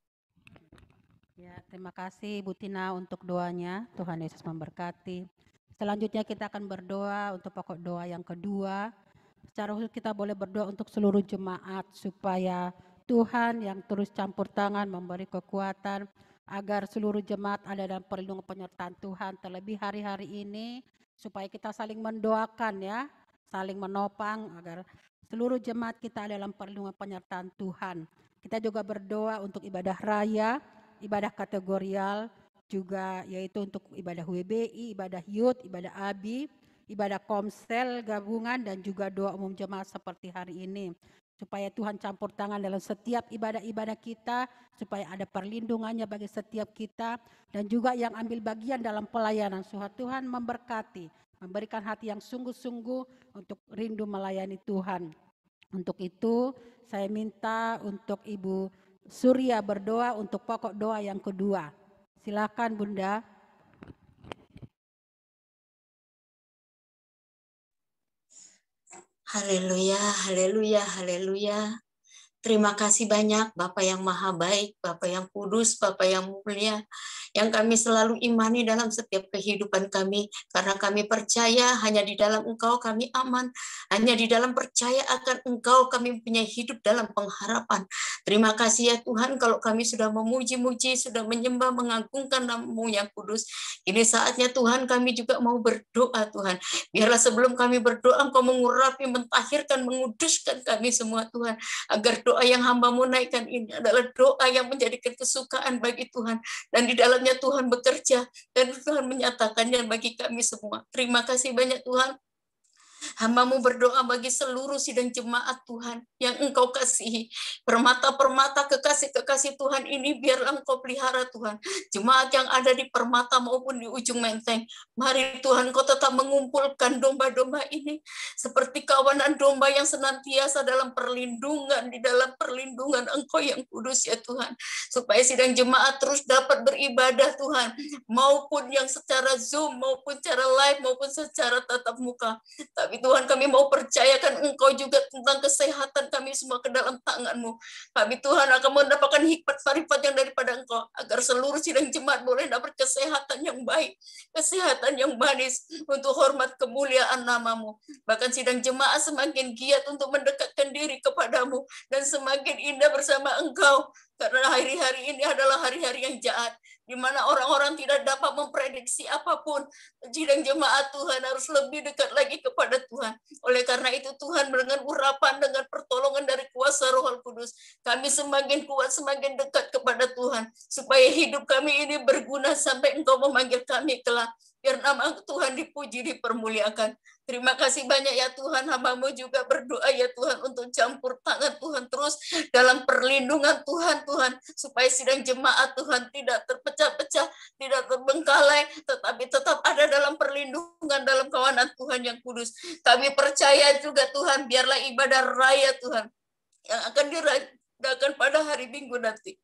Ya, terima kasih Bu Tina untuk doanya. Tuhan Yesus memberkati. Selanjutnya kita akan berdoa untuk pokok doa yang kedua. Secara khusus kita boleh berdoa untuk seluruh jemaat supaya Tuhan yang terus campur tangan memberi kekuatan agar seluruh jemaat ada dalam perlindungan penyertaan Tuhan. Terlebih hari-hari ini supaya kita saling mendoakan ya, saling menopang agar seluruh jemaat kita ada dalam perlindungan penyertaan Tuhan. Kita juga berdoa untuk ibadah raya, ibadah kategorial, juga yaitu untuk ibadah WBI, ibadah Youth, ibadah ABI, ibadah Komsel gabungan, dan juga doa umum jemaat seperti hari ini. Supaya Tuhan campur tangan dalam setiap ibadah-ibadah kita, supaya ada perlindungannya bagi setiap kita, dan juga yang ambil bagian dalam pelayanan. Tuhan memberkati, memberikan hati yang sungguh-sungguh untuk rindu melayani Tuhan. Untuk itu saya minta untuk Ibu Surya berdoa untuk pokok doa yang kedua. Silakan Bunda. Haleluya, haleluya, haleluya. Terima kasih banyak Bapa yang maha baik, Bapa yang kudus, Bapa yang mulia, yang kami selalu imani dalam setiap kehidupan kami, karena kami percaya hanya di dalam Engkau kami aman, hanya di dalam percaya akan Engkau kami punya hidup dalam pengharapan. Terima kasih ya Tuhan, kalau kami sudah memuji-muji, sudah menyembah, mengagungkan nama-Mu yang kudus, ini saatnya Tuhan kami juga mau berdoa Tuhan. Biarlah sebelum kami berdoa Engkau mengurapi, mentahirkan, menguduskan kami semua Tuhan, agar doa yang hamba-Mu naikkan ini adalah doa yang menjadikan kesukaan bagi Tuhan, dan di dalamnya Tuhan bekerja, dan Tuhan menyatakannya bagi kami semua. Terima kasih banyak Tuhan. Hamba-Mu berdoa bagi seluruh sidang jemaat Tuhan yang Engkau kasihi. Permata-permata kekasih-kekasih Tuhan ini biarlah Engkau pelihara Tuhan. Jemaat yang ada di permata maupun di ujung menteng. Mari Tuhan Kau tetap mengumpulkan domba-domba ini. Seperti kawanan domba yang senantiasa dalam perlindungan. Di dalam perlindungan Engkau yang kudus ya Tuhan. Supaya sidang jemaat terus dapat beribadah Tuhan. Maupun yang secara Zoom, maupun secara live, maupun secara tatap muka. Tapi Tuhan kami mau percayakan Engkau juga tentang kesehatan kami semua ke dalam tangan-Mu. Kami Tuhan akan mendapatkan hikmat marifat yang daripada Engkau. Agar seluruh sidang jemaat boleh dapat kesehatan yang baik. Kesehatan yang manis untuk hormat kemuliaan nama-Mu. Bahkan sidang jemaat semakin giat untuk mendekatkan diri kepadamu. Dan semakin indah bersama Engkau. Karena hari-hari ini adalah hari-hari yang jahat. Di mana orang-orang tidak dapat memprediksi apapun. Sidang jemaat Tuhan harus lebih dekat lagi kepada Tuhan. Oleh karena itu Tuhan dengan urapan, dengan pertolongan dari kuasa Roh Kudus, kami semakin kuat, semakin dekat kepada Tuhan. Supaya hidup kami ini berguna sampai Engkau memanggil kami kelak. Biar nama Tuhan dipuji, dipermuliakan. Terima kasih banyak ya Tuhan. Hamba-Mu juga berdoa ya Tuhan untuk campur tangan Tuhan terus dalam perlindungan Tuhan. Supaya sidang jemaat Tuhan tidak terpecah-pecah, tidak terbengkalai, tetapi tetap ada dalam perlindungan dalam kawanan Tuhan yang kudus. Kami percaya juga Tuhan, biarlah ibadah raya Tuhan yang akan diadakan pada hari Minggu nanti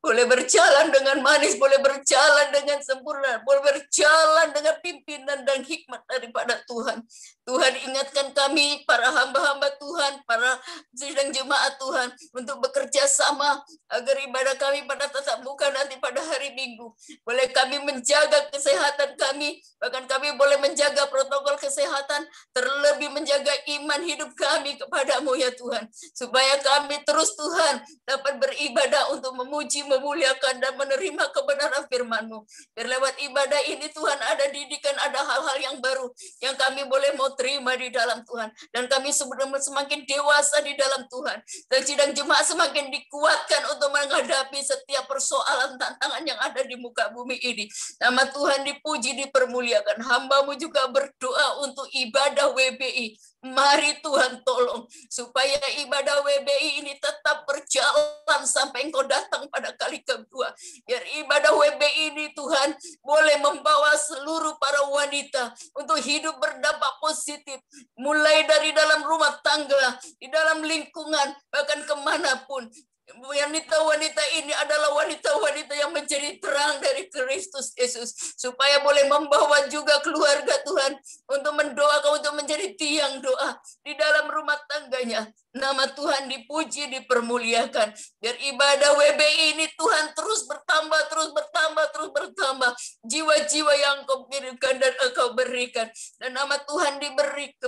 boleh berjalan dengan manis, boleh berjalan dengan sempurna, boleh berjalan dengan pimpinan dan hikmat daripada Tuhan. Tuhan ingatkan kami, para hamba-hamba Tuhan, para sidang jemaat Tuhan, untuk bekerja sama agar ibadah kami pada tatap muka nanti pada hari Minggu. Boleh kami menjaga kesehatan kami, bahkan kami boleh menjaga protokol kesehatan, terlebih menjaga iman hidup kami kepadamu ya Tuhan. Supaya kami terus Tuhan dapat beribadah untuk memuji, memuliakan dan menerima kebenaran firman-Mu. Biar lewat ibadah ini Tuhan ada didikan, ada hal-hal yang baru yang kami boleh mau terima di dalam Tuhan. Dan kami semakin dewasa di dalam Tuhan. Dan sidang jemaat semakin dikuatkan untuk menghadapi setiap persoalan tantangan yang ada di muka bumi ini. Nama Tuhan dipuji, dipermuliakan. Hamba-Mu juga berdoa untuk ibadah WBI. Mari Tuhan tolong supaya ibadah WBI ini tetap berjalan sampai Engkau datang pada kali kedua. Biar ibadah WBI ini Tuhan boleh membawa seluruh para wanita untuk hidup berdampak positif. Mulai dari dalam rumah tangga, di dalam lingkungan, bahkan kemanapun. Wanita-wanita ini adalah wanita-wanita yang menjadi terang dari Kristus Yesus. Supaya boleh membawa juga keluarga Tuhan untuk mendoakan, untuk menjadi tiang doa di dalam rumah tangganya. Nama Tuhan dipuji, dipermuliakan. Biar ibadah WBI ini Tuhan terus bertambah, terus bertambah, terus bertambah. Jiwa-jiwa yang Engkau kirimkan dan Engkau berikan. Dan nama Tuhan diberi,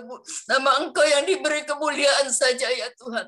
nama Engkau yang diberi kemuliaan saja ya Tuhan.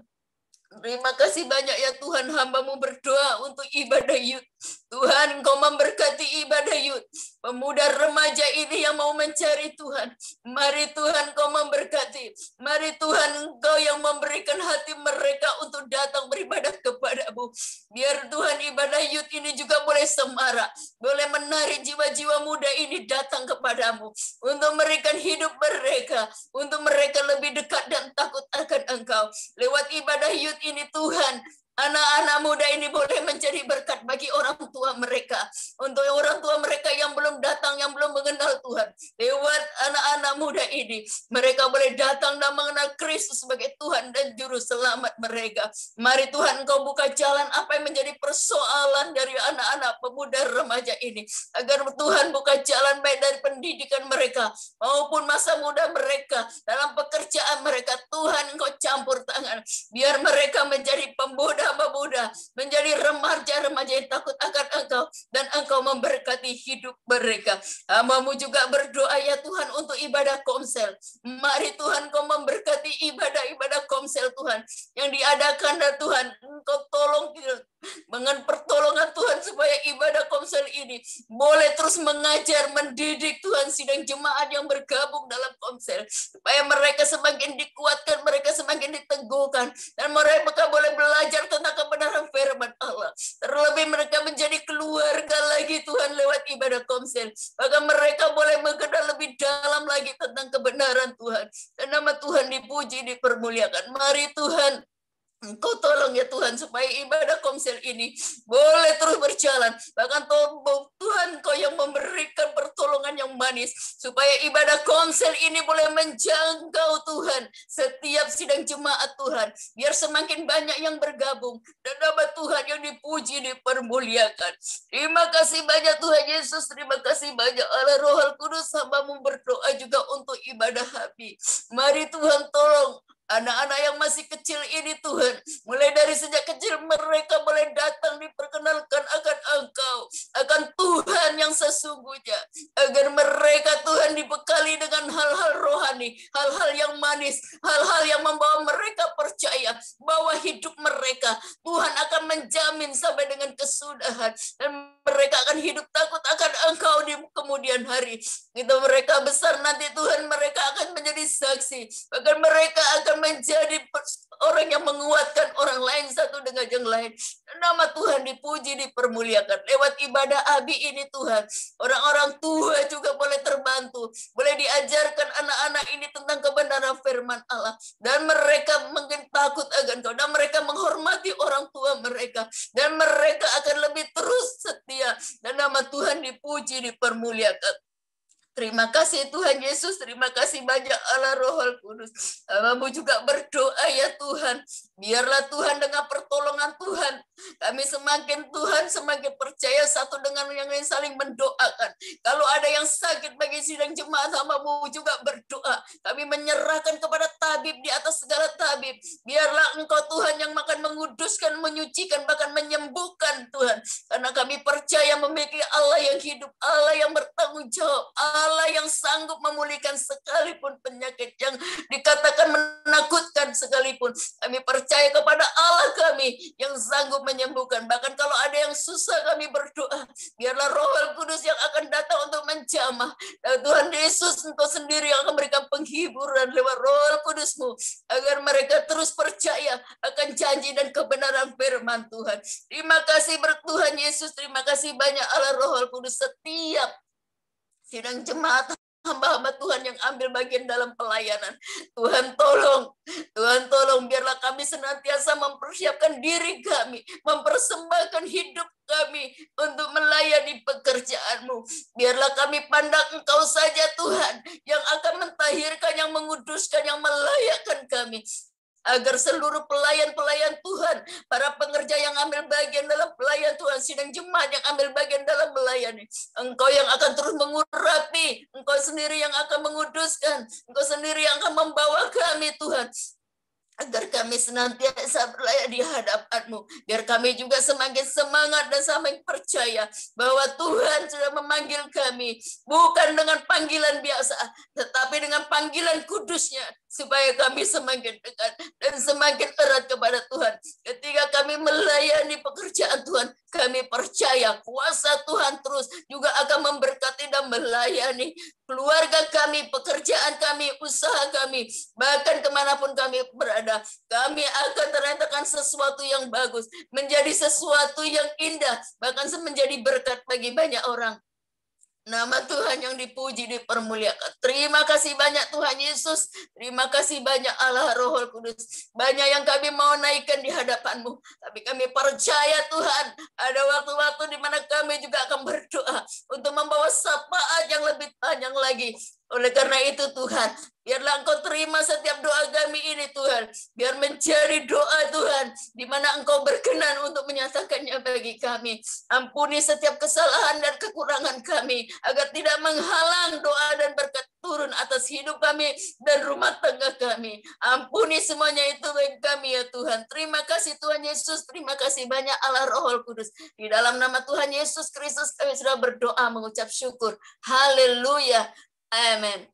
Terima kasih banyak ya Tuhan, hamba-Mu berdoa untuk ibadah youth. Tuhan, Engkau memberkati ibadah youth. Pemuda remaja ini yang mau mencari Tuhan. Mari Tuhan Engkau memberkati. Mari Tuhan Engkau yang memberikan hati mereka untuk datang beribadah kepadamu. Biar Tuhan ibadah youth ini juga boleh semarak. Boleh menarik jiwa-jiwa muda ini datang kepadamu. Untuk memberikan hidup mereka. Untuk mereka lebih dekat dan takut akan Engkau. Lewat ibadah youth ini Tuhan, anak-anak muda ini boleh menjadi berkat bagi orang tua mereka. Untuk orang tua mereka yang belum datang, yang belum mengenal Tuhan. Lewat anak-anak muda ini, mereka boleh datang dan mengenal Kristus sebagai Tuhan dan Juru Selamat mereka. Mari Tuhan Engkau buka jalan apa yang menjadi persoalan dari anak-anak pemuda remaja ini. Agar Tuhan buka jalan baik dari pendidikan mereka, maupun masa muda mereka, dalam pekerjaan mereka. Tuhan Engkau campur tangan. Biar mereka menjadi pemuda-pemuda, menjadi remaja-remaja yang takut akan Engkau, dan Engkau memberkati hidup mereka. Hamba-Mu juga berdoa ya Tuhan untuk ibadah komsel. Mari Tuhan Engkau memberkati ibadah-ibadah komsel Tuhan yang diadakan dan Tuhan Engkau tolong dengan pertolongan Tuhan supaya ibadah komsel ini boleh terus mengajar, mendidik Tuhan sidang jemaat yang bergabung dalam komsel, supaya mereka semakin dikuatkan, mereka semakin diteguhkan, dan mereka boleh belajar tentang kebenaran firman Allah. Terlebih mereka menjadi keluarga lagi Tuhan lewat ibadah komsel. Maka mereka boleh mengenal lebih dalam lagi tentang kebenaran kebenaran Tuhan. Dan nama Tuhan dipuji, dipermuliakan. Mari Tuhan, Engkau tolong ya Tuhan supaya ibadah komsel ini boleh terus berjalan. Bahkan Tuhan Engkau yang memberikan pertolongan yang manis supaya ibadah komsel ini boleh menjangkau Tuhan setiap sidang jemaat Tuhan. Biar semakin banyak yang bergabung dan nama Tuhan yang dipuji, dipermuliakan. Terima kasih banyak Tuhan Yesus. Terima kasih banyak Allah Roh Kudus. Hamba-Mu berdoa juga untuk ibadah kami. Mari Tuhan tolong anak-anak yang masih kecil ini Tuhan, mulai dari sejak kecil mereka boleh datang diperkenalkan akan Engkau, akan Tuhan yang sesungguhnya, agar mereka Tuhan dibekali dengan hal-hal rohani, hal-hal yang manis, hal-hal yang membawa mereka percaya bahwa hidup mereka Tuhan akan menjamin sampai dengan kesudahan, dan mereka akan hidup takut akan Engkau di kemudian hari. Gitu mereka besar nanti Tuhan, mereka akan menjadi saksi, bahkan mereka akan menjadi orang yang menguatkan orang lain satu dengan yang lain. Nama Tuhan dipuji, dipermuliakan. Lewat ibadah Abi ini Tuhan, orang-orang tua juga boleh terbantu, boleh diajarkan anak-anak ini tentang kebenaran firman Allah, dan mereka mungkin takut akan Kau, dan mereka menghormati orang tua mereka, dan mereka akan lebih terus setia, dan nama Tuhan dipuji, dipermuliakan. Terima kasih Tuhan Yesus, terima kasih banyak Allah Roh Kudus. Hamba-Mu juga berdoa ya Tuhan, biarlah Tuhan dengan pertolongan Tuhan, kami semakin Tuhan semakin percaya satu dengan yang lain, saling mendoakan. Kalau ada yang sakit bagi sidang jemaat, Hamba-Mu juga berdoa. Kami menyerahkan kepada tabib di atas segala tabib. Biarlah Engkau Tuhan yang makan menguduskan, menyucikan, bahkan menyembuhkan Tuhan. Karena kami percaya memiliki Allah yang hidup, Allah yang bertanggung jawab, Allah yang sanggup memulihkan sekalipun penyakit yang dikatakan menakutkan sekalipun. Kami percaya kepada Allah kami yang sanggup menyembuhkan. Bahkan kalau ada yang susah, kami berdoa, biarlah Roh Kudus yang akan datang untuk menjamah. Dan Tuhan Yesus, Engkau sendiri yang akan memberikan penghiburan lewat Roh Kudus-Mu, agar mereka terus percaya akan janji dan kebenaran firman Tuhan. Terima kasih Tuhan Yesus, terima kasih banyak Allah Roh Kudus. Setiap sidang jemaat hamba-hamba Tuhan yang ambil bagian dalam pelayanan, Tuhan tolong biarlah kami senantiasa mempersiapkan diri kami, mempersembahkan hidup kami untuk melayani pekerjaan-Mu. Biarlah kami pandang Engkau saja Tuhan, yang akan mentahirkan, yang menguduskan, yang melayakkan kami, agar seluruh pelayan-pelayan Tuhan, para pengerja yang ambil bagian dalam pelayan Tuhan, sidang jemaat yang ambil bagian dalam melayani, Engkau yang akan terus mengurapi, Engkau sendiri yang akan menguduskan, Engkau sendiri yang akan membawa kami Tuhan, agar kami senantiasa berlayak di hadapan-Mu. Biar kami juga semakin semangat dan semakin percaya bahwa Tuhan sudah memanggil kami, bukan dengan panggilan biasa, tetapi dengan panggilan kudusnya, supaya kami semakin dekat dan semakin erat kepada Tuhan. Ketika kami melayani pekerjaan Tuhan, kami percaya kuasa Tuhan terus juga akan memberkati dan melayani keluarga kami, pekerjaan kami, usaha kami, bahkan kemanapun kami berada. Kami akan ternyatakan sesuatu yang bagus, menjadi sesuatu yang indah, bahkan menjadi berkat bagi banyak orang. Nama Tuhan yang dipuji, dipermuliakan. Terima kasih banyak Tuhan Yesus. Terima kasih banyak Allah Roh Kudus. Banyak yang kami mau naikkan di hadapan-Mu. Tapi kami percaya Tuhan, ada waktu-waktu di mana kami juga akan berdoa untuk membawa syafaat yang lebih panjang lagi. Oleh karena itu Tuhan, biarlah Engkau terima setiap doa kami ini Tuhan. Biar menjadi doa Tuhan, di mana Engkau berkenan untuk menyatakannya bagi kami. Ampuni setiap kesalahan dan kekurangan kami, agar tidak menghalang doa dan berkat turun atas hidup kami dan rumah tangga kami. Ampuni semuanya itu bagi kami ya Tuhan. Terima kasih Tuhan Yesus, terima kasih banyak Allah Roh Kudus. Di dalam nama Tuhan Yesus Kristus kami sudah berdoa mengucap syukur. Haleluya. Amin.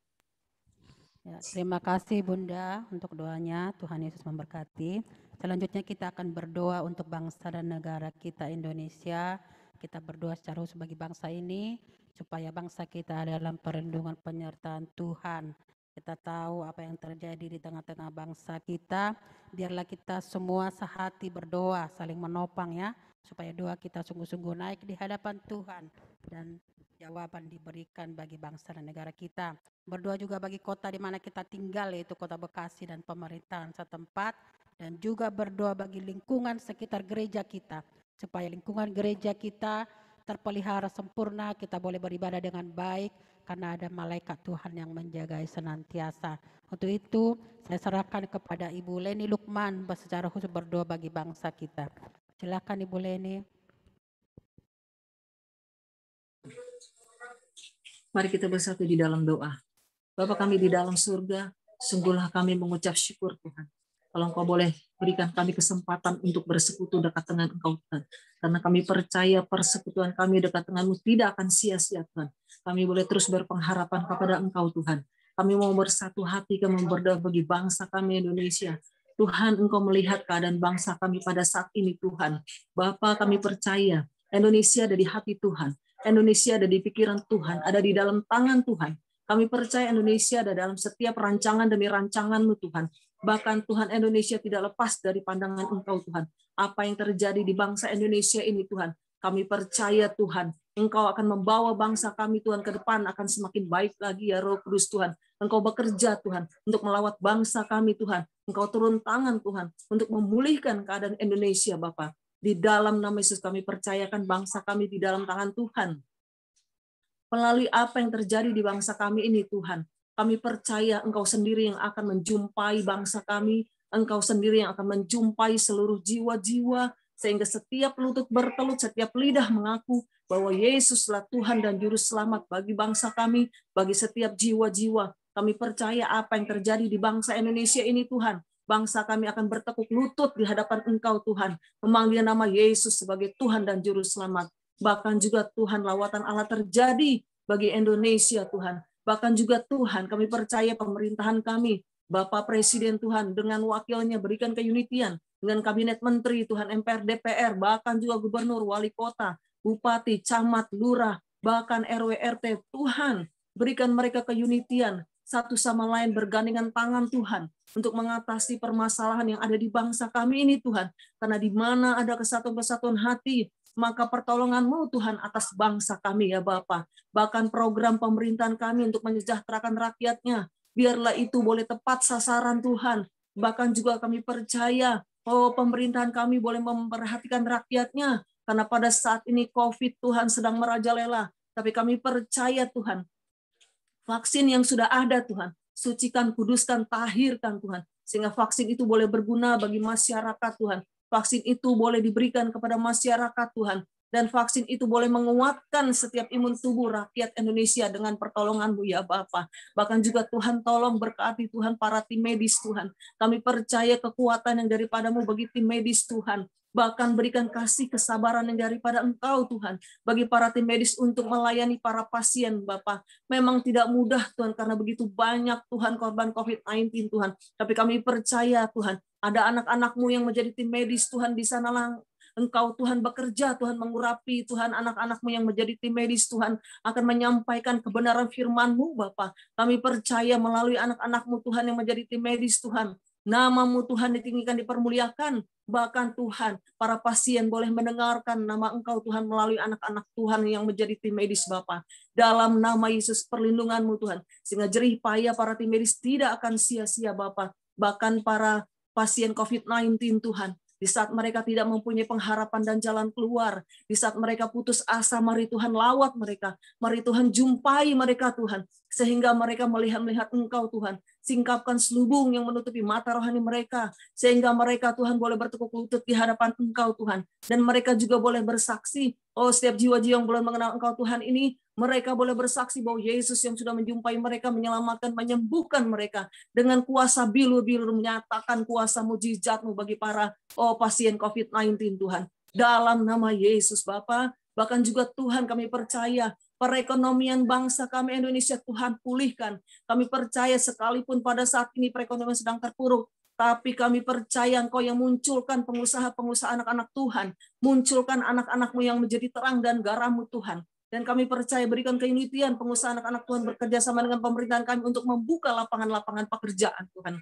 Ya, terima kasih Bunda untuk doanya. Tuhan Yesus memberkati. Selanjutnya kita akan berdoa untuk bangsa dan negara kita Indonesia. Kita berdoa secara khusus bagi bangsa ini, supaya bangsa kita dalam perlindungan penyertaan Tuhan. Kita tahu apa yang terjadi di tengah-tengah bangsa kita. Biarlah kita semua sehati berdoa, saling menopang ya, supaya doa kita sungguh-sungguh naik di hadapan Tuhan. Dan jawaban diberikan bagi bangsa dan negara kita. Berdoa juga bagi kota di mana kita tinggal, yaitu Kota Bekasi dan pemerintahan setempat, dan juga berdoa bagi lingkungan sekitar gereja kita, supaya lingkungan gereja kita terpelihara sempurna, kita boleh beribadah dengan baik, karena ada malaikat Tuhan yang menjaga senantiasa. Untuk itu, saya serahkan kepada Ibu Leni Lukman secara khusus berdoa bagi bangsa kita. Silakan Ibu Leni. Mari kita bersatu di dalam doa. Bapa kami di dalam surga, sungguhlah kami mengucap syukur Tuhan. Kalau Engkau boleh berikan kami kesempatan untuk bersekutu dekat dengan Engkau Tuhan. Karena kami percaya persekutuan kami dekat dengan-Mu tidak akan sia-sia Tuhan. Kami boleh terus berpengharapan kepada Engkau Tuhan. Kami mau bersatu hati, kami berdoa bagi bangsa kami Indonesia. Tuhan, Engkau melihat keadaan bangsa kami pada saat ini Tuhan. Bapa, kami percaya Indonesia ada di hati Tuhan. Indonesia ada di pikiran Tuhan, ada di dalam tangan Tuhan. Kami percaya Indonesia ada dalam setiap rancangan demi rancangan-Mu Tuhan. Bahkan Tuhan, Indonesia tidak lepas dari pandangan Engkau Tuhan. Apa yang terjadi di bangsa Indonesia ini Tuhan, kami percaya Tuhan, Engkau akan membawa bangsa kami Tuhan ke depan akan semakin baik lagi ya Roh Kudus Tuhan. Engkau bekerja Tuhan untuk melawat bangsa kami Tuhan. Engkau turun tangan Tuhan untuk memulihkan keadaan Indonesia Bapa. Di dalam nama Yesus kami percayakan bangsa kami di dalam tangan Tuhan. Melalui apa yang terjadi di bangsa kami ini Tuhan, kami percaya Engkau sendiri yang akan menjumpai bangsa kami, Engkau sendiri yang akan menjumpai seluruh jiwa-jiwa, sehingga setiap lutut bertelut, setiap lidah mengaku bahwa Yesuslah Tuhan dan Juru Selamat bagi bangsa kami, bagi setiap jiwa-jiwa. Kami percaya apa yang terjadi di bangsa Indonesia ini Tuhan, bangsa kami akan bertekuk lutut di hadapan Engkau Tuhan, memanggil nama Yesus sebagai Tuhan dan Juru Selamat. Bahkan juga Tuhan, lawatan Allah terjadi bagi Indonesia Tuhan. Bahkan juga Tuhan, kami percaya pemerintahan kami, Bapak Presiden Tuhan, dengan wakilnya berikan keunitian, dengan kabinet menteri Tuhan, MPR, DPR, bahkan juga gubernur, wali kota, bupati, camat, lurah, bahkan RW, RT, Tuhan, berikan mereka keunitian, satu sama lain bergandengan tangan Tuhan, untuk mengatasi permasalahan yang ada di bangsa kami ini Tuhan. Karena di mana ada kesatuan-kesatuan hati, maka pertolongan-Mu Tuhan atas bangsa kami ya Bapa. Bahkan program pemerintahan kami untuk menyejahterakan rakyatnya, biarlah itu boleh tepat sasaran Tuhan. Bahkan juga kami percaya, pemerintahan kami boleh memperhatikan rakyatnya, karena pada saat ini COVID Tuhan sedang merajalela. Tapi kami percaya Tuhan, vaksin yang sudah ada Tuhan, sucikan, kuduskan, tahirkan Tuhan, sehingga vaksin itu boleh berguna bagi masyarakat Tuhan. Vaksin itu boleh diberikan kepada masyarakat Tuhan, dan vaksin itu boleh menguatkan setiap imun tubuh rakyat Indonesia dengan pertolongan-Mu ya Bapa. Bahkan juga Tuhan tolong berkati Tuhan para tim medis Tuhan. Kami percaya kekuatan yang daripada-Mu bagi tim medis Tuhan. Bahkan berikan kasih kesabaran yang daripada Engkau Tuhan bagi para tim medis untuk melayani para pasien Bapa. Memang tidak mudah Tuhan karena begitu banyak Tuhan korban COVID-19 Tuhan. Tapi kami percaya Tuhan, ada anak-anak-Mu yang menjadi tim medis Tuhan, di sanalah Engkau Tuhan bekerja, Tuhan mengurapi Tuhan anak-anak-Mu yang menjadi tim medis Tuhan, akan menyampaikan kebenaran firman-Mu Bapa. Kami percaya melalui anak-anak-Mu Tuhan yang menjadi tim medis Tuhan, nama-Mu Tuhan ditinggikan, dipermuliakan. Bahkan Tuhan, para pasien boleh mendengarkan nama Engkau Tuhan melalui anak-anak Tuhan yang menjadi tim medis Bapa. Dalam nama Yesus, perlindungan-Mu Tuhan, sehingga jerih payah para tim medis tidak akan sia-sia Bapa. Bahkan para pasien COVID-19 Tuhan, di saat mereka tidak mempunyai pengharapan dan jalan keluar, di saat mereka putus asa, mari Tuhan lawat mereka, mari Tuhan jumpai mereka Tuhan, sehingga mereka melihat Engkau Tuhan. Singkapkan selubung yang menutupi mata rohani mereka, sehingga mereka Tuhan boleh bertekuk lutut di hadapan Engkau Tuhan, dan mereka juga boleh bersaksi, setiap jiwa-jiwa yang belum mengenal Engkau Tuhan ini, mereka boleh bersaksi bahwa Yesus yang sudah menjumpai mereka, menyelamatkan, menyembuhkan mereka, dengan kuasa bilur-bilur menyatakan kuasa mujizat-Mu bagi para pasien COVID-19 Tuhan. Dalam nama Yesus Bapa, bahkan juga Tuhan kami percaya, perekonomian bangsa kami Indonesia Tuhan pulihkan. Kami percaya sekalipun pada saat ini perekonomian sedang terpuruk, tapi kami percaya Engkau yang munculkan pengusaha-pengusaha anak-anak Tuhan, munculkan anak-anak-Mu yang menjadi terang dan garam-Mu Tuhan. Dan kami percaya berikan keunitian pengusaha anak-anak Tuhan bekerja sama dengan pemerintahan kami untuk membuka lapangan-lapangan pekerjaan Tuhan.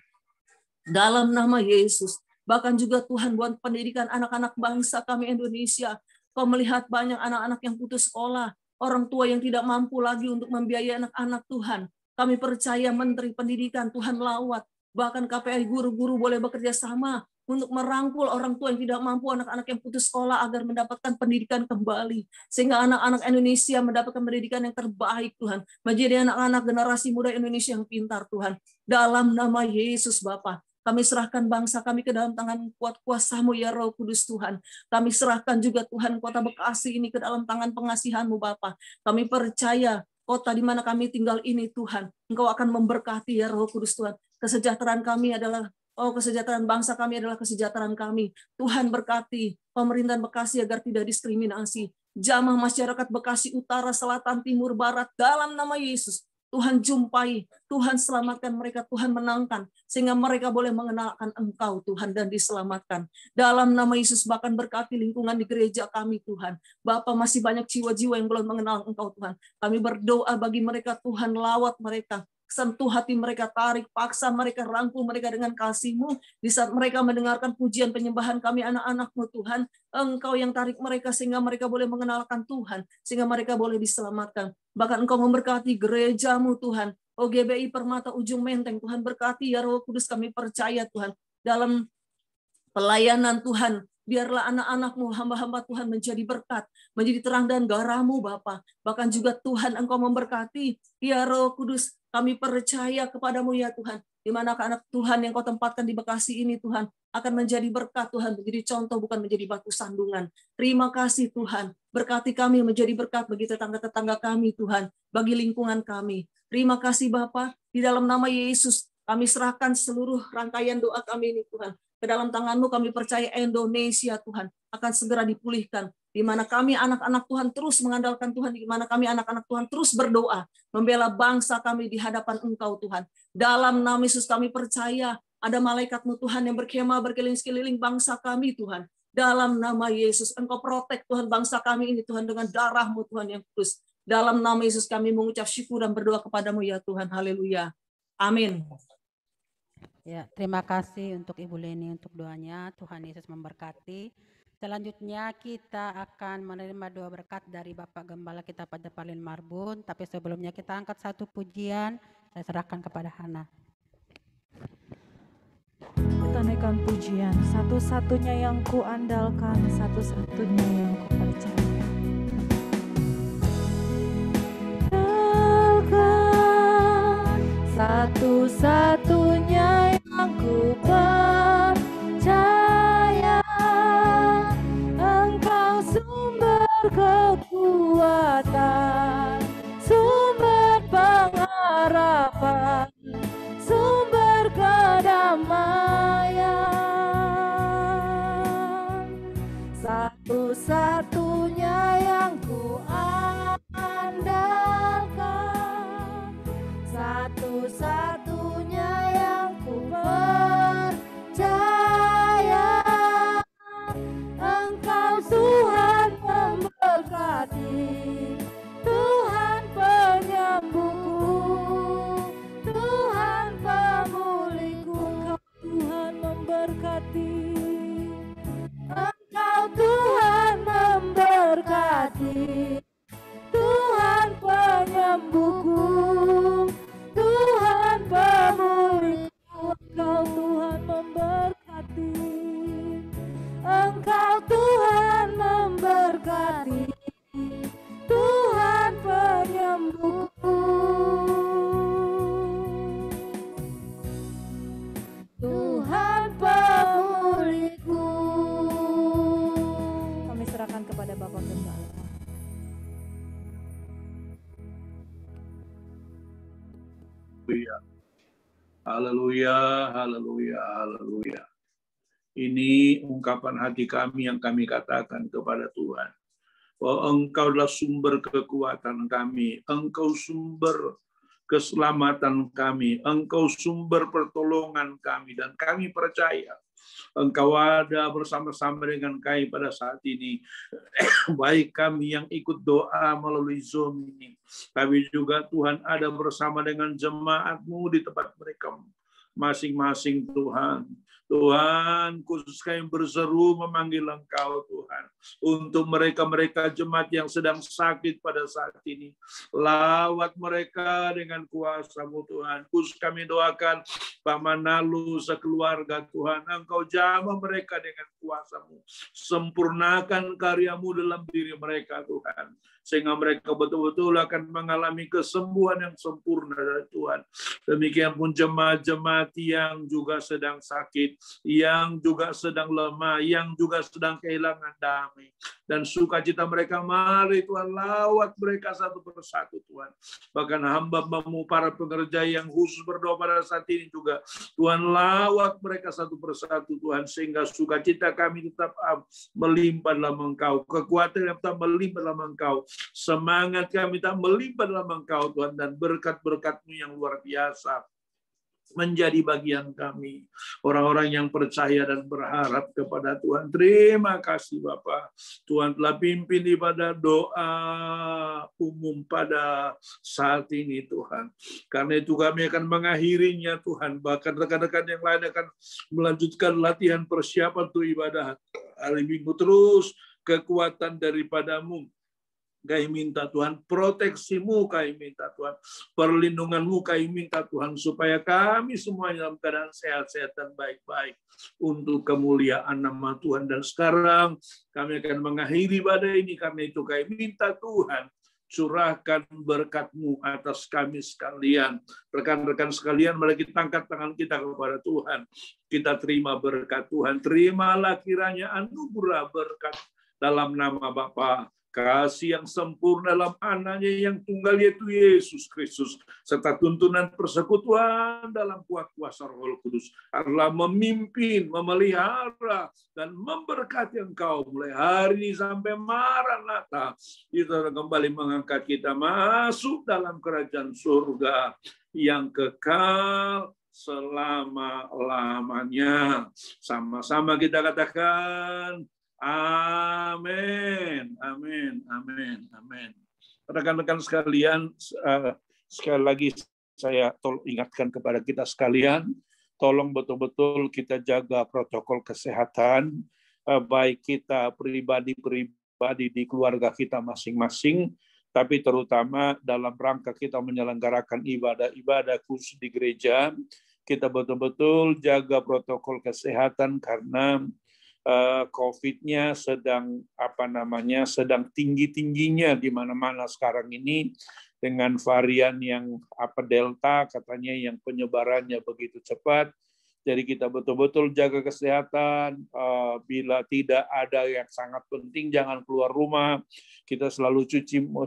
Dalam nama Yesus, bahkan juga Tuhan buat pendidikan anak-anak bangsa kami Indonesia. Kau melihat banyak anak-anak yang putus sekolah, orang tua yang tidak mampu lagi untuk membiayai anak-anak Tuhan. Kami percaya Menteri Pendidikan Tuhan lawat, bahkan KPI guru-guru boleh bekerja sama untuk merangkul orang tua yang tidak mampu, anak-anak yang putus sekolah agar mendapatkan pendidikan kembali. Sehingga anak-anak Indonesia mendapatkan pendidikan yang terbaik Tuhan. Menjadi anak-anak generasi muda Indonesia yang pintar Tuhan. Dalam nama Yesus Bapa, kami serahkan bangsa kami ke dalam tangan kuat kuasa-Mu ya Roh Kudus Tuhan. Kami serahkan juga Tuhan kota Bekasi ini ke dalam tangan pengasihan-Mu Bapa. Kami percaya kota di mana kami tinggal ini Tuhan, Engkau akan memberkati ya Roh Kudus Tuhan. Kesejahteraan kami adalah, kesejahteraan bangsa kami adalah kesejahteraan kami. Tuhan berkati pemerintahan Bekasi agar tidak diskriminasi. Jamah masyarakat Bekasi Utara, Selatan, Timur, Barat, dalam nama Yesus. Tuhan jumpai, Tuhan selamatkan mereka, Tuhan menangkan, sehingga mereka boleh mengenalkan Engkau Tuhan dan diselamatkan. Dalam nama Yesus, bahkan berkati lingkungan di gereja kami Tuhan. Bapa, masih banyak jiwa-jiwa yang belum mengenal Engkau Tuhan. Kami berdoa bagi mereka Tuhan, lawat mereka, sentuh hati mereka, tarik, paksa mereka, rangkul mereka dengan kasih-Mu. Di saat mereka mendengarkan pujian penyembahan kami anak-anak-Mu Tuhan, Engkau yang tarik mereka sehingga mereka boleh mengenalkan Tuhan, sehingga mereka boleh diselamatkan. Bahkan Engkau memberkati gereja-Mu Tuhan, GBI Permata Ujung Menteng, Tuhan berkati ya Roh Kudus, kami percaya Tuhan, dalam pelayanan Tuhan, biarlah anak-anak-Mu, hamba-hamba Tuhan menjadi berkat, menjadi terang dan garam-Mu Bapa. Bahkan juga Tuhan Engkau memberkati, ya Roh Kudus, kami percaya kepadamu ya Tuhan, di mana anak Tuhan yang Kau tempatkan di Bekasi ini Tuhan, akan menjadi berkat Tuhan, menjadi contoh bukan menjadi batu sandungan. Terima kasih Tuhan, berkati kami menjadi berkat bagi tetangga-tetangga kami Tuhan, bagi lingkungan kami. Terima kasih Bapa, di dalam nama Yesus, kami serahkan seluruh rangkaian doa kami ini Tuhan. Ke dalam tangan-Mu kami percaya Indonesia Tuhan akan segera dipulihkan. Di mana kami anak-anak Tuhan terus mengandalkan Tuhan, di mana kami anak-anak Tuhan terus berdoa, membela bangsa kami di hadapan Engkau Tuhan. Dalam nama Yesus kami percaya ada malaikat-Mu Tuhan yang berkemah berkeliling-keliling bangsa kami Tuhan. Dalam nama Yesus Engkau protek Tuhan bangsa kami ini Tuhan dengan darah-Mu Tuhan yang kudus. Dalam nama Yesus kami mengucap syukur dan berdoa kepadamu ya Tuhan. Haleluya. Amin. Ya, terima kasih untuk Ibu Leni untuk doanya. Tuhan Yesus memberkati. Selanjutnya kita akan menerima doa berkat dari Bapak Gembala kita pada Parlin Marbun. Tapi sebelumnya kita angkat satu pujian. Saya serahkan kepada Hana. Kita naikkan pujian, satu-satunya yang kuandalkan, satu-satunya yang kupercaya. Andalkan, satu-satunya yang kupercaya. Engkau sumber kekuatan, sumber pengharapan, sumber kedamaian. Satu-satunya yang kuandalkan, satu-satunya yang kupercaya. Engkau Tuhan memberkati, Tuhan penyembuhku, Tuhan pemulihku. Engkau Tuhan memberkati, Engkau Tuhan memberkati, Tuhan penyembuhku, Tuhan pemulihku. Engkau Tuhan memberkati, Engkau Tuhan memberkati, Tuhan penyembuhku, Tuhan pemulihku. Kami serahkan kepada Bapak Gembala. Haleluya, haleluya, haleluya. Ini ungkapan hati kami yang kami katakan kepada Tuhan. Bahwa Engkau adalah sumber kekuatan kami. Engkau sumber keselamatan kami. Engkau sumber pertolongan kami. Dan kami percaya Engkau ada bersama-sama dengan kami pada saat ini. Baik kami yang ikut doa melalui Zoom ini. Kami juga Tuhan ada bersama dengan jemaat-Mu di tempat mereka masing-masing Tuhan. Tuhan, khusus kami berseru memanggil Engkau Tuhan. Untuk mereka-mereka jemaat yang sedang sakit pada saat ini. Lawat mereka dengan kuasa-Mu Tuhan. Khusus kami doakan Pak Manalu sekeluarga Tuhan. Engkau jamah mereka dengan kuasa-Mu. Sempurnakan karya-Mu dalam diri mereka Tuhan. Sehingga mereka betul-betul akan mengalami kesembuhan yang sempurna dari Tuhan. Demikian pun jemaat-jemaat yang juga sedang sakit, yang juga sedang lemah, yang juga sedang kehilangan damai. Dan sukacita mereka, mari Tuhan lawat mereka satu persatu Tuhan. Bahkan hamba-Mu para pekerja yang khusus berdoa pada saat ini juga, Tuhan lawat mereka satu persatu Tuhan. Sehingga sukacita kami tetap melimpah dalam Engkau. Kekuatan yang tetap melimpah dalam Engkau. Semangat kami tak melimpah dalam Engkau Tuhan, dan berkat-berkat-Mu yang luar biasa menjadi bagian kami, orang-orang yang percaya dan berharap kepada Tuhan. Terima kasih Bapa, Tuhan telah pimpin ibadah doa umum pada saat ini Tuhan. Karena itu kami akan mengakhirinya Tuhan, bahkan rekan-rekan yang lain akan melanjutkan latihan persiapan untuk ibadah hari Minggu. Terus kekuatan daripada-Mu kami minta Tuhan, proteksi-Mu kami minta Tuhan, perlindungan-Mu kami minta Tuhan, supaya kami semuanya dalam keadaan sehat-sehat dan baik-baik untuk kemuliaan nama Tuhan. Dan sekarang kami akan mengakhiri ibadah ini, karena itu kami minta Tuhan, curahkan berkat-Mu atas kami sekalian. Rekan-rekan sekalian, mari kita angkat tangan kita kepada Tuhan. Kita terima berkat Tuhan. Terimalah kiranya anugerah berkat dalam nama Bapa, kasih yang sempurna dalam Anaknya yang tunggal, yaitu Yesus Kristus, serta tuntunan persekutuan dalam kuat kuasa Roh Kudus adalah memimpin, memelihara, dan memberkati engkau mulai hari ini sampai Maranatha. Kita kembali mengangkat kita masuk dalam kerajaan surga yang kekal selama-lamanya. Sama-sama kita katakan, amin, amin, amin, amin. Rekan-rekan sekalian, sekali lagi saya ingatkan kepada kita sekalian, tolong betul-betul kita jaga protokol kesehatan, baik kita pribadi-pribadi di keluarga kita masing-masing, tapi terutama dalam rangka kita menyelenggarakan ibadah-ibadah khusus di gereja, kita betul-betul jaga protokol kesehatan, karena COVID-nya sedang sedang tinggi-tingginya di mana-mana sekarang ini, dengan varian yang Delta katanya yang penyebarannya begitu cepat. Jadi kita betul-betul jaga kesehatan. Bila tidak ada yang sangat penting, jangan keluar rumah. Kita selalu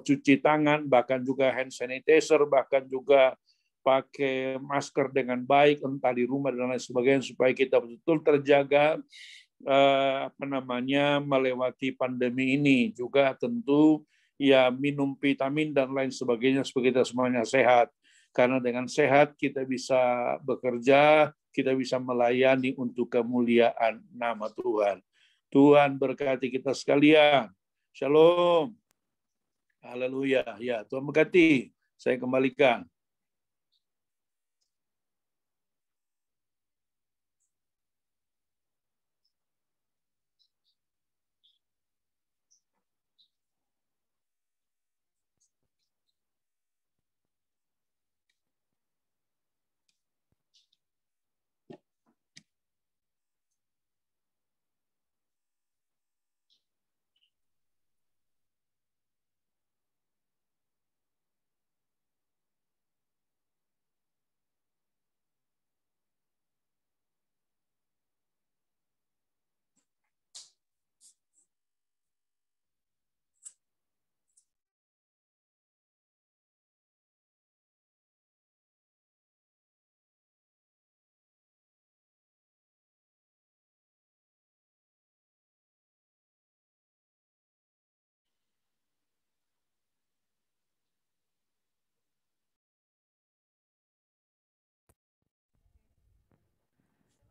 cuci tangan, bahkan juga hand sanitizer, bahkan juga pakai masker dengan baik, entah di rumah dan lain sebagainya, supaya kita betul-betul terjaga melewati pandemi ini. Juga tentu ya minum vitamin dan lain sebagainya supaya kita semuanya sehat, karena dengan sehat kita bisa bekerja, kita bisa melayani untuk kemuliaan nama Tuhan. Tuhan berkati kita sekalian. Shalom. Haleluya. Ya, Tuhan berkati. Saya kembalikan.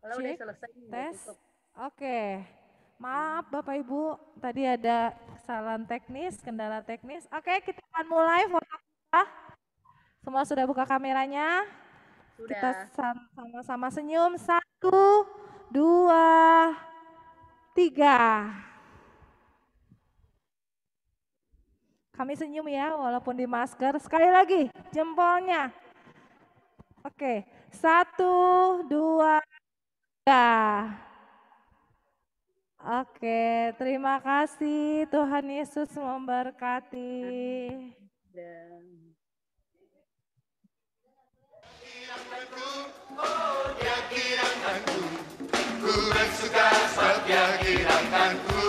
Kalau udah Cek, selesai, tes. tutup. Oke. Maaf Bapak Ibu, tadi ada kesalahan teknis, kendala teknis. Oke, kita akan mulai foto kita. Semua sudah buka kameranya? Sudah. Kita sama-sama senyum. 1, 2, 3. Kami senyum ya, walaupun di masker. Sekali lagi, jempolnya. Oke, 1, 2, 3. Oke, terima kasih. Tuhan Yesus memberkati. Ku bersuka sebab Dia kirangkanku.